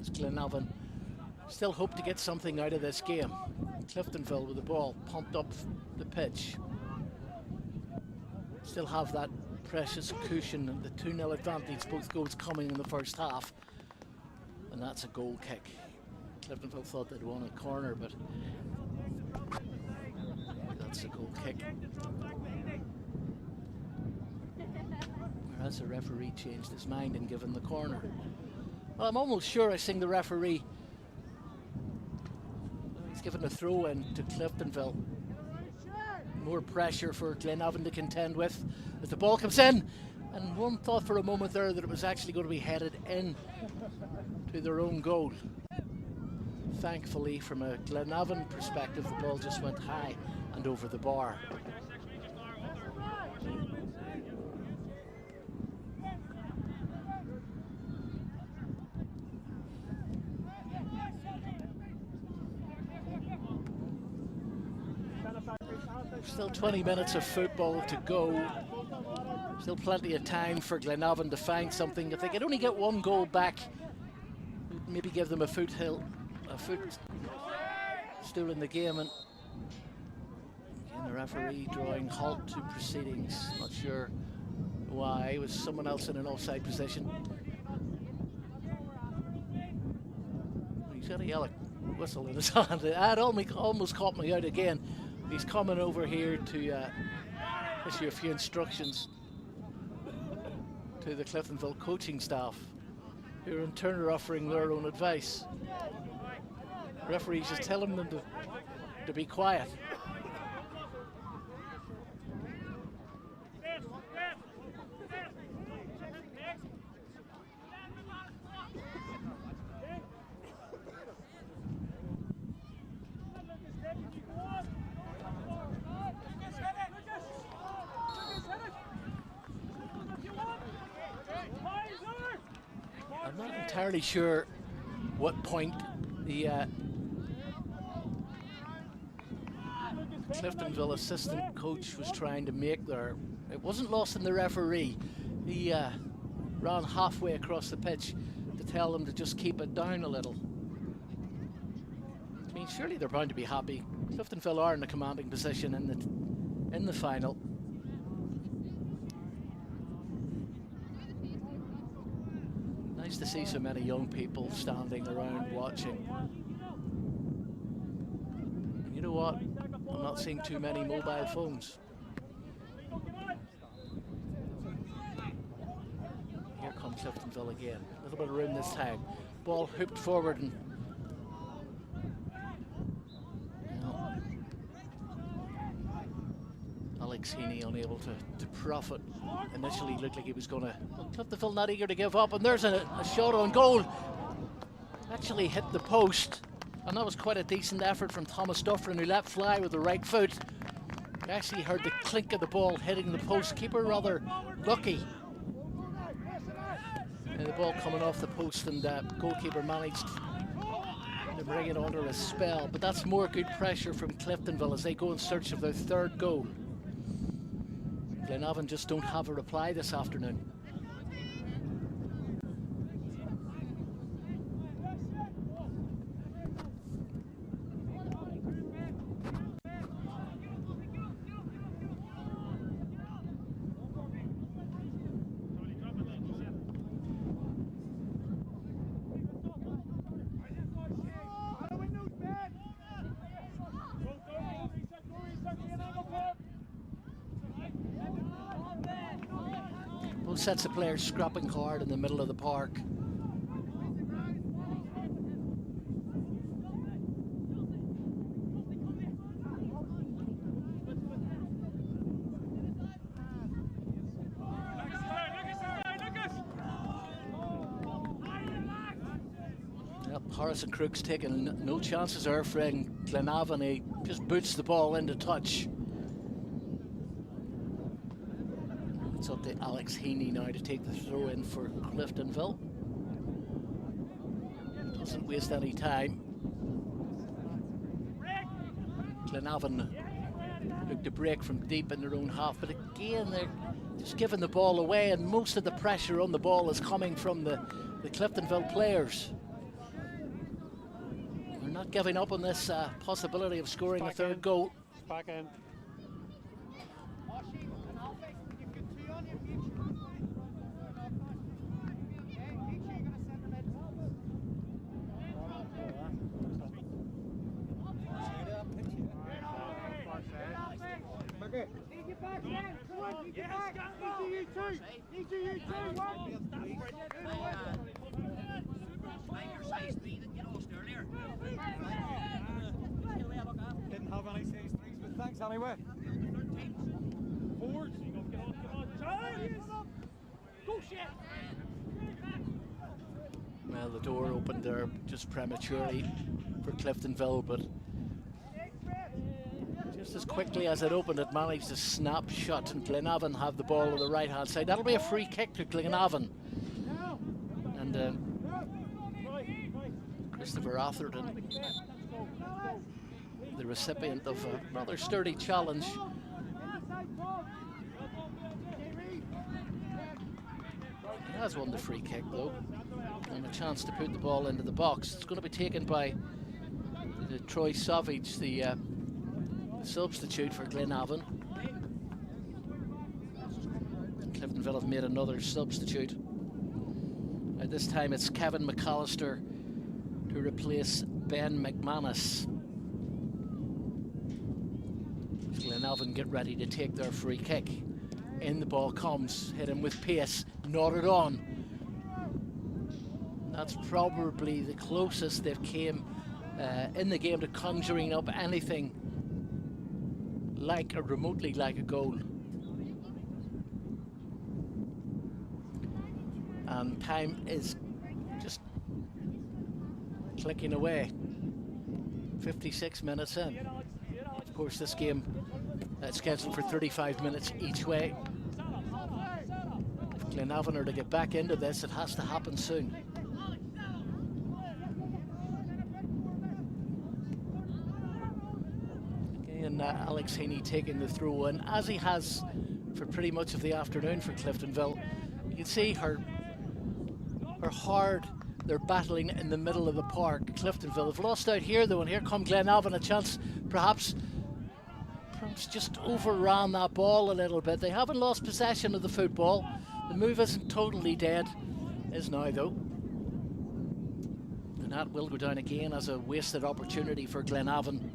as Glenavon still hope to get something out of this game. Cliftonville with the ball pumped up the pitch. Still have that precious cushion and the 2-0 advantage, both goals coming in the first half. And that's a goal kick. Cliftonville thought they'd won a corner, but that's a goal kick. has the referee changed his mind and given the corner? Well, I'm almost sure I seen the referee. He's given a throw in to Cliftonville. More pressure for Glenavon to contend with as the ball comes in. And one thought for a moment there that it was actually going to be headed in to their own goal. Thankfully, from a Glenavon perspective, the ball just went high and over the bar. Still 20 minutes of football to go. Still plenty of time for Glenavon to find something. If they could only get one goal back, maybe give them a footstool in the game. And again, the referee drawing halt to proceedings. Not sure why. It was someone else in an offside position. He's got a yellow whistle in his hand. That almost caught me out again. He's coming over here to issue a few instructions to the Cliftonville coaching staff, who in turn are offering their own advice. The referee's just telling them to be quiet. I'm not entirely sure what point the Cliftonville assistant coach was trying to make there. It wasn't lost in the referee. He ran halfway across the pitch to tell them to just keep it down a little. I mean, surely they're bound to be happy. Cliftonville are in a commanding position in the final. Nice to see so many young people standing around watching. And you know what? I'm not seeing too many mobile phones. Here comes Cliftonville again. A little bit of room this time. Ball hooped forward and Alex Heaney unable to profit. Initially looked like he was going to. Cliftonville not eager to give up, and there's a shot on goal. Actually hit the post, and that was quite a decent effort from Thomas Dufferin, who let fly with the right foot. You actually heard the clink of the ball hitting the post. Keeper rather lucky. And the ball coming off the post, and goalkeeper managed to bring it under a spell. But that's more good pressure from Cliftonville as they go in search of their third goal. Glenavon just don't have a reply this afternoon. Both sets of players scrapping hard in the middle of the park. Yep, Harrison Crook's taking no chances there for Glenavon. He just boots the ball into touch. It's up to Alex Heaney now to take the throw in for Cliftonville. Doesn't waste any time. Glenavon looked to break from deep in their own half, but again they're just giving the ball away, and most of the pressure on the ball is coming from the Cliftonville players. They're not giving up on this possibility of scoring a third goal. Back in. Didn't have any stage threes, but thanks anyway. Forwards. Get on. Charlie! Go, shit! Well, the door opened there just prematurely for Cliftonville, but just as quickly as it opened, it managed to snap shut, and Glenavon have the ball on the right-hand side. That'll be a free kick to Glenavon. And Christopher Atherton, the recipient of a rather sturdy challenge. He has won the free kick though, and a chance to put the ball into the box. It's going to be taken by Troy Savage, the substitute for Glenavon. Cliftonville have made another substitute. At this time it's Kevin McAllister to replace Ben McManus. Glenavon get ready to take their free kick. In the ball comes, hit him with pace, nodded on. That's probably the closest they've came in the game to conjuring up anything like or remotely like a goal. And time is just clicking away. 56 minutes in. Of course, this game is scheduled for 35 minutes each way. If Glenavon are to get back into this, it has to happen soon. Again, Alex Heaney taking the throw in, as he has for pretty much of the afternoon for Cliftonville. You can see how hard they're battling in the middle of the park. Cliftonville have lost out here though, and here come Glenavon, a chance perhaps just overran that ball a little bit. They haven't lost possession of the football. The move isn't totally dead, is now though. And that will go down again as a wasted opportunity for Glenavon,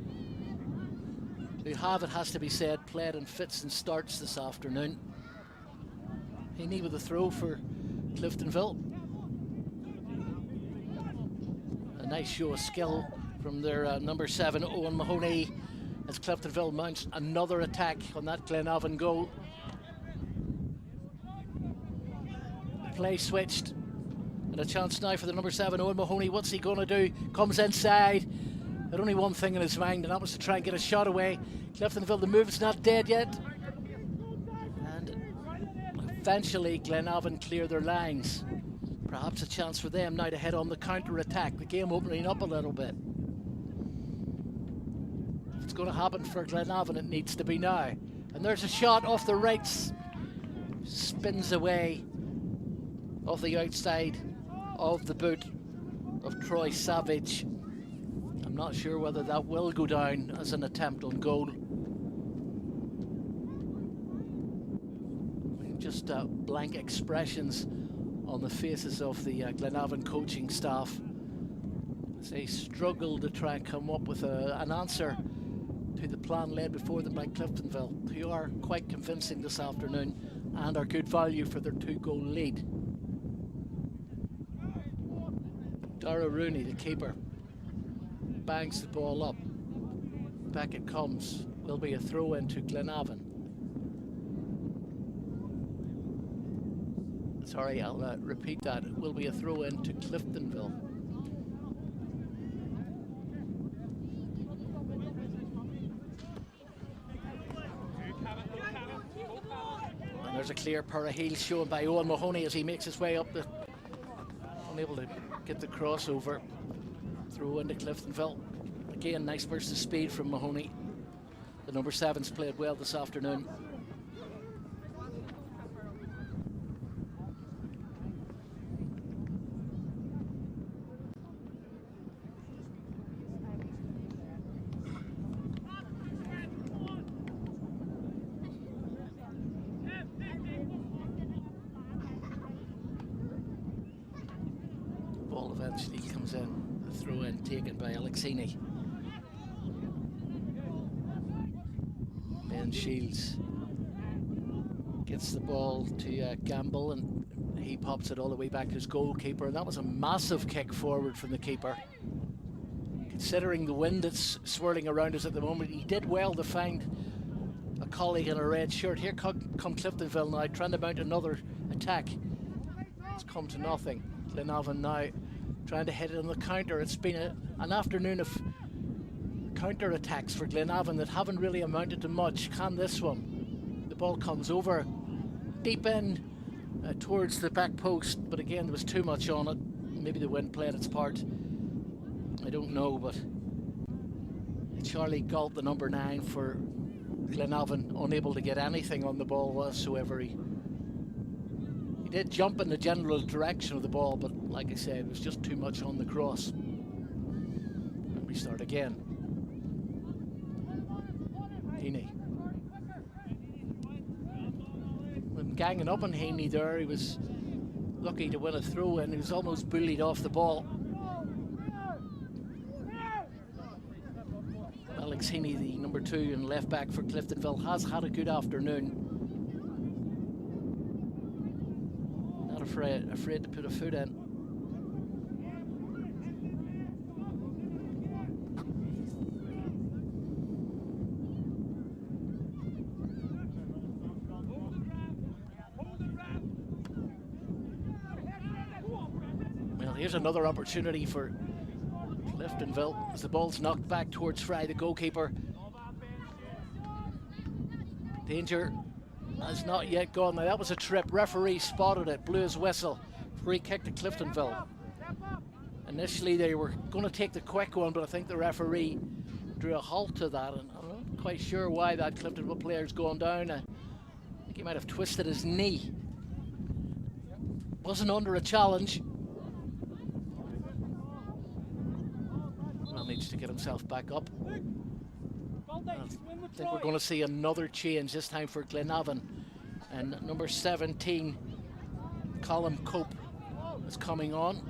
who have, it has to be said, played in fits and starts this afternoon. Heaney with a throw for Cliftonville. A nice show of skill from their number 7, Owen Mahoney, as Cliftonville mounts another attack on that Glenavon goal. Play switched, and a chance now for the number 7, Owen Mahoney. What's he going to do? Comes inside. Had only one thing in his mind, and that was to try and get a shot away. Cliftonville, the move's not dead yet. And eventually Glenavon clear their lines. Perhaps a chance for them now to head on the counter-attack. The game opening up a little bit. If it's going to happen for Glenavon, it needs to be now. And there's a shot off the right. Spins away off the outside of the boot of Troy Savage. I'm not sure whether that will go down as an attempt on goal. Just blank expressions on the faces of the Glenavon coaching staff as they struggle to try and come up with an answer to the plan laid before them by Cliftonville, who are quite convincing this afternoon and are good value for their 2-goal lead. Dara Rooney, the keeper, bangs the ball up. Back it comes. Will be a throw into Glenavon. Sorry, I'll repeat that. It will be a throw into Cliftonville. And there's a clear pair of heels shown by Owen Mahoney as he makes his way up, unable to get the crossover. Throw into Cliftonville. Again, nice burst of speed from Mahoney. The number 7's played well this afternoon. Ball eventually comes in. The throw in taken by Alex Heaney. Ben Shields Gets the ball to Gamble, and he pops it all the way back to his goalkeeper, and that was a massive kick forward from the keeper. Considering the wind that's swirling around us at the moment, he did well to find a colleague in a red shirt. Here come Cliftonville now, trying to mount another attack. It's come to nothing. Glenavon now trying to hit it on the counter. It's been an afternoon of counter attacks for Glenavon that haven't really amounted to much. Can this one? The ball comes over deep in towards the back post, but again there was too much on it. Maybe the wind played its part, I don't know, but Charlie Galt, the number 9 for Glenavon, unable to get anything on the ball whatsoever. He did jump in the general direction of the ball, but like I said, it was just too much on the cross. And we start again. Heaney. When ganging up on Heaney there, he was lucky to win a throw, and he was almost bullied off the ball. Alex Heaney, the number 2 and left back for Cliftonville, has had a good afternoon. Not afraid to put a foot in. Well, here's another opportunity for Cliftonville as the ball's knocked back towards Fry, the goalkeeper. Danger has not yet gone. Now that was a trip. Referee spotted it, blew his whistle. Free kick to Cliftonville. Initially they were going to take the quick one, but I think the referee drew a halt to that, and I'm not quite sure why that Cliftonville player's gone down. I think he might have twisted his knee. Wasn't under a challenge. Needs to get himself back up. I think we're going to see another change, this time for Glenavon, and number 17 Colin Cope is coming on.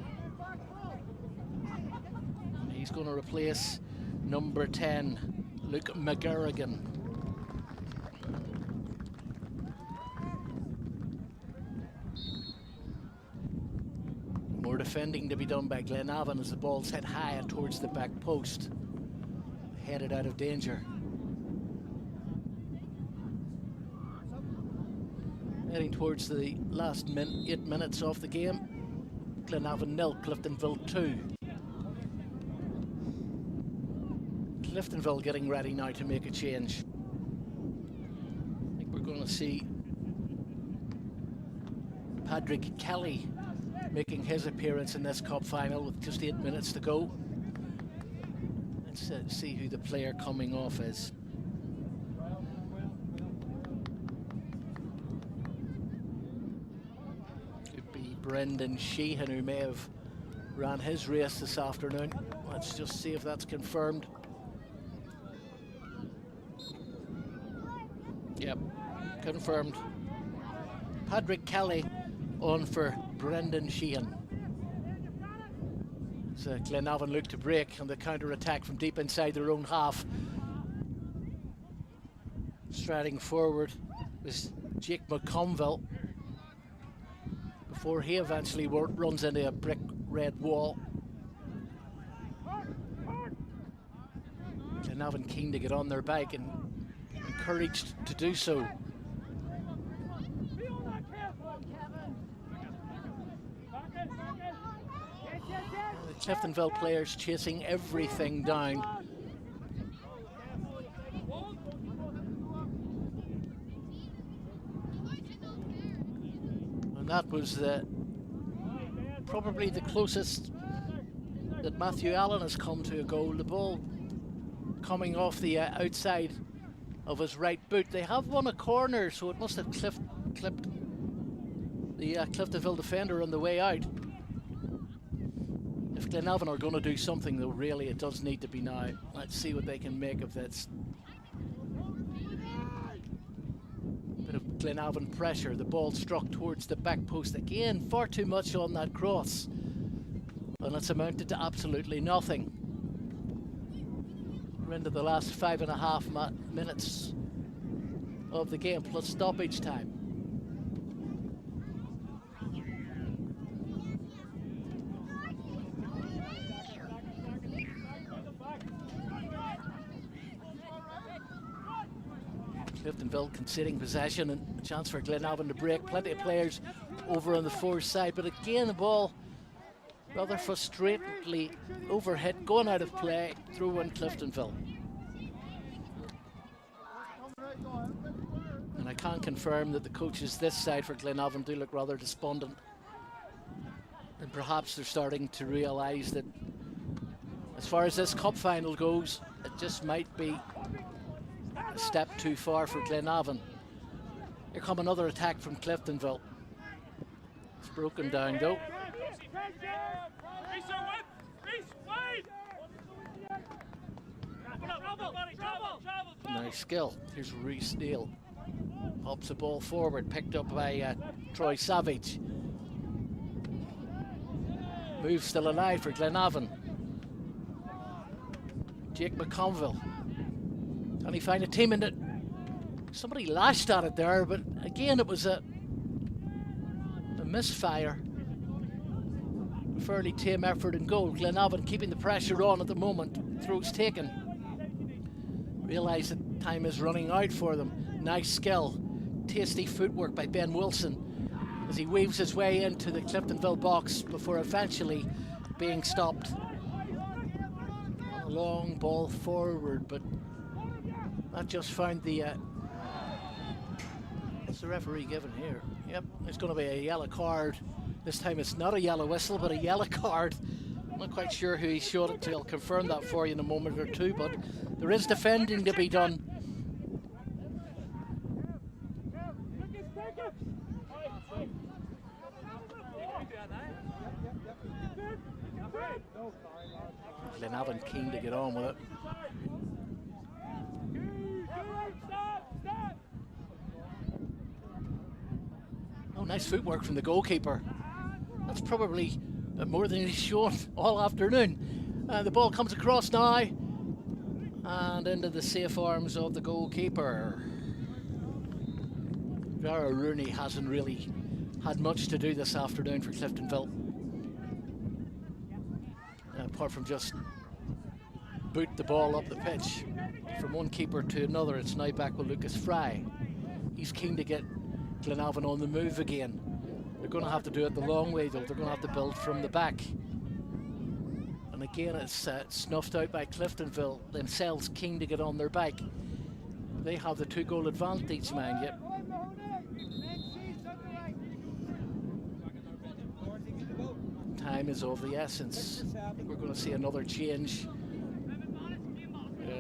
He's going to replace number 10 Luke McGarrigan. More defending to be done by Glenavon as the ball's hit high and towards the back post, headed out of danger. Heading towards the last 8 minutes of the game. Glenavon 0, Cliftonville 2. Cliftonville getting ready now to make a change. I think we're going to see Patrick Kelly making his appearance in this cup final with just 8 minutes to go. Let's see who the player coming off is. Could be Brendan Sheehan, who may have ran his race this afternoon. Let's just see if that's confirmed. Yep, confirmed. Patrick Kelly on for Brendan Sheehan. So Glenavon look to break on the counter-attack from deep inside their own half. Striding forward was Jake McConville before he eventually runs into a brick red wall. Glenavon keen to get on their bike and encouraged to do so. The Cliftonville players chasing everything down. And that was probably the closest that Matthew Allen has come to a goal. The ball coming off the outside of his right boot. They have won a corner, so it must have clipped the Cliftonville defender on the way out. If Glenavon are going to do something, though, really it does need to be now. Let's see what they can make of this. Bit of Glenavon pressure. The ball struck towards the back post again. Far too much on that cross, and it's amounted to absolutely nothing. We're into the last 5.5 minutes of the game plus stoppage time. Cliftonville conceding possession and a chance for Glenavon to break. Plenty of players over on the forward side, but again the ball rather frustratingly overhit, going out of play, through in Cliftonville. And I can confirm that the coaches this side for Glenavon do look rather despondent. And perhaps they're starting to realise that as far as this cup final goes, it just might be a step too far for Glenavon. Here come another attack from Cliftonville. It's broken down though. Nice skill. Here's Reese Neal. Pops the ball forward, picked up by Troy Savage. Move still alive for Glenavon. Jake McConville. Can he find a team in it? Somebody lashed at it there, but again it was a misfire. A fairly tame effort in goal. Glenavon keeping the pressure on at the moment. Throws taken. Realise that time is running out for them. Nice skill. Tasty footwork by Ben Wilson as he weaves his way into the Cliftonville box before eventually being stopped. A long ball forward, but that just found the what's the referee giving here? Yep, it's going to be a yellow card. This time it's not a yellow whistle, but a yellow card. I'm not quite sure who he showed it to. I'll confirm that for you in a moment or two, but there is defending to be done. Glenavon keen to get on with it. Oh, nice footwork from the goalkeeper. That's probably more than he's shown all afternoon. The ball comes across now and into the safe arms of the goalkeeper. Vera Rooney hasn't really had much to do this afternoon for Cliftonville. Apart from just boot the ball up the pitch from one keeper to another. It's now back with Lucas Fry. He's keen to get Glenavon on the move again. They're going to have to do it the long way though. They're going to have to build from the back. And again it's snuffed out by Cliftonville themselves, keen to get on their back. They have the 2-goal advantage, mind you. Time is of the essence. I think we're going to see another change.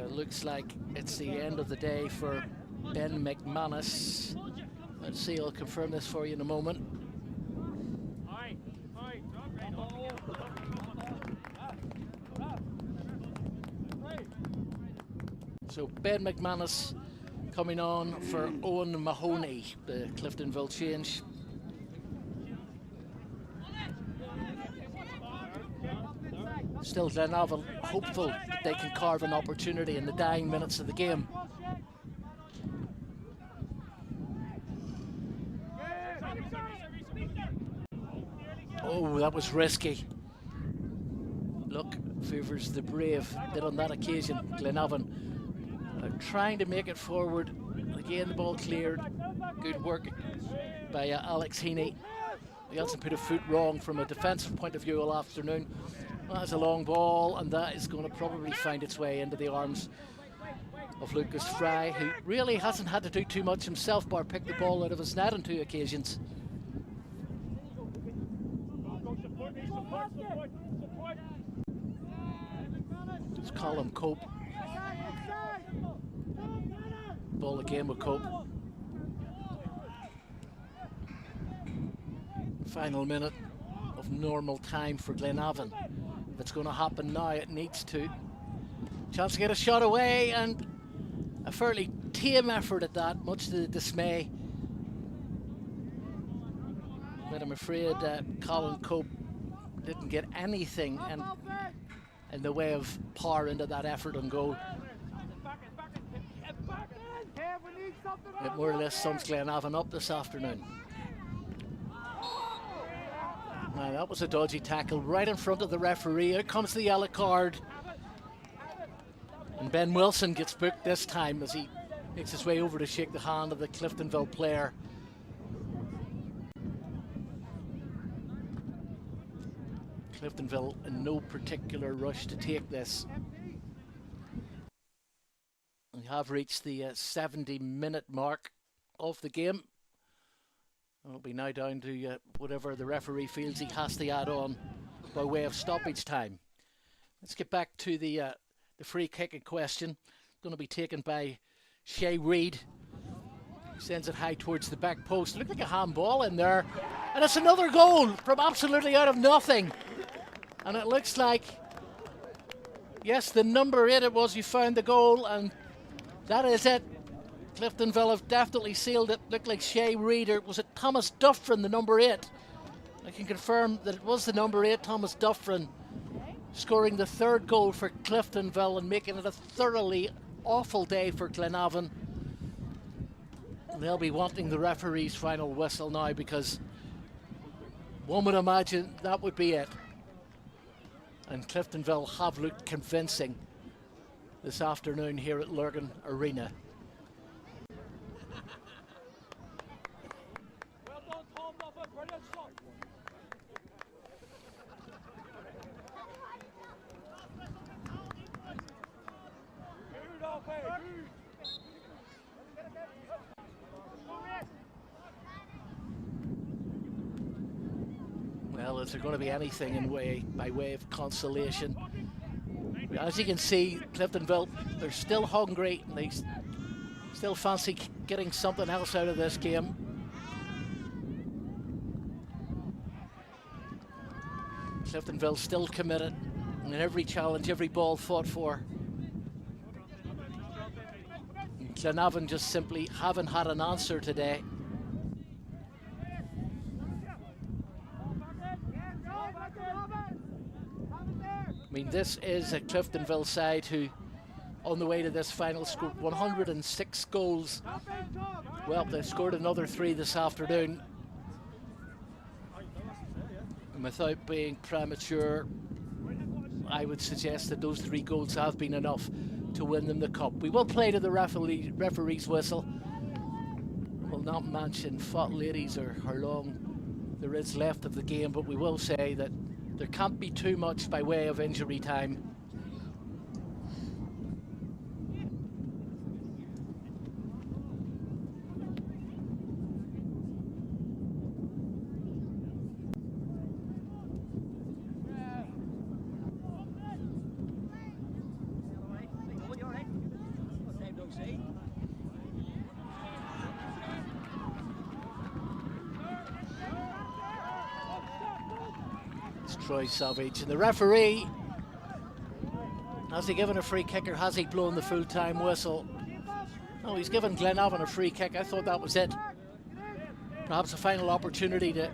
Looks like it's the end of the day for Ben McManus. Let's see, I'll confirm this for you in a moment. So Ben McManus coming on for Owen Mahoney, the Cliftonville change. Still Glenavon hopeful that they can carve an opportunity in the dying minutes of the game. Oh, that was risky. Look, favours the brave. Did on that occasion. Glenavon trying to make it forward. Again, the ball cleared. Good work by Alex Heaney. He hasn't put a foot wrong from a defensive point of view all afternoon. That's a long ball, and that is going to probably find its way into the arms of Lucas Fry, who really hasn't had to do too much himself, bar pick the ball out of his net on 2 occasions. It's Colin Cope. Ball again with Cope. Final minute of normal time for Glenavon. If it's going to happen now, it needs to. Chance to get a shot away, and a fairly tame effort at that, much to the dismay. But I'm afraid Colin Cope didn't get anything in the way of power into that effort on goal. It more or less sums Glenavon up this afternoon. Now that was a dodgy tackle right in front of the referee. Out comes the yellow card. And Ben Wilson gets booked this time as he Makes his way over to shake the hand of the Cliftonville player. Cliftonville in no particular rush to take this. We have reached the 70-minute mark of the game. It'll be now down to whatever the referee feels he has to add on by way of stoppage time. Let's get back to the free kick in question. Going to be taken by Shay Reid. Sends it high towards the back post. Looked like a handball in there. And it's another goal from absolutely out of nothing. And it looks like, yes, the number 8 it was who found the goal, and that is it. Cliftonville have definitely sealed it. Looked like Shay Reid, or was it Thomas Duffrin, the number 8? I can confirm that it was the number 8, Thomas Duffrin, scoring the 3rd goal for Cliftonville and making it a thoroughly awful day for Glenavon. They'll be wanting the referee's final whistle now, because one would imagine that would be it. And Cliftonville have looked convincing this afternoon here at Lurgan Arena. Well done, Tom. Lovely, brilliant shot. Good, Alfie, good. Well, is there going to be anything by way of consolation? As you can see, Cliftonville, they're still hungry, and they still fancy getting something else out of this game. Cliftonville still committed, and every challenge, every ball fought for. And Glenavon just simply haven't had an answer today. I mean, this is a Cliftonville side who, on the way to this final, scored 106 goals. Well, they've scored another 3 this afternoon. And without being premature, I would suggest that those 3 goals have been enough to win them the cup. We will play to the referee's whistle. We'll not mention fat ladies or how long there is left of the game, but we will say that there can't be too much by way of injury time. Troy Savage, and the referee, has he given a free kick or has he blown the full-time whistle? No, he's given Glenavon a free kick. I thought that was it. Perhaps a final opportunity to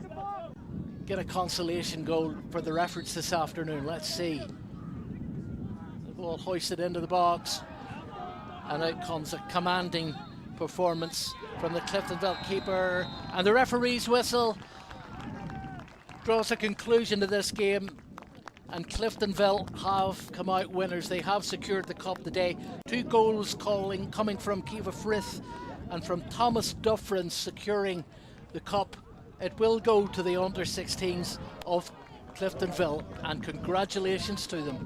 get a consolation goal for the efforts this afternoon. Let's see. The ball hoisted into the box, and out comes a commanding performance from the Cliftonville keeper, and the referee's whistle draws a conclusion to this game, and Cliftonville have come out winners. They have secured the cup today. 2 goals coming from Kiva Frith and from Thomas Duffrin securing the cup. It will go to the under-16s of Cliftonville, and congratulations to them.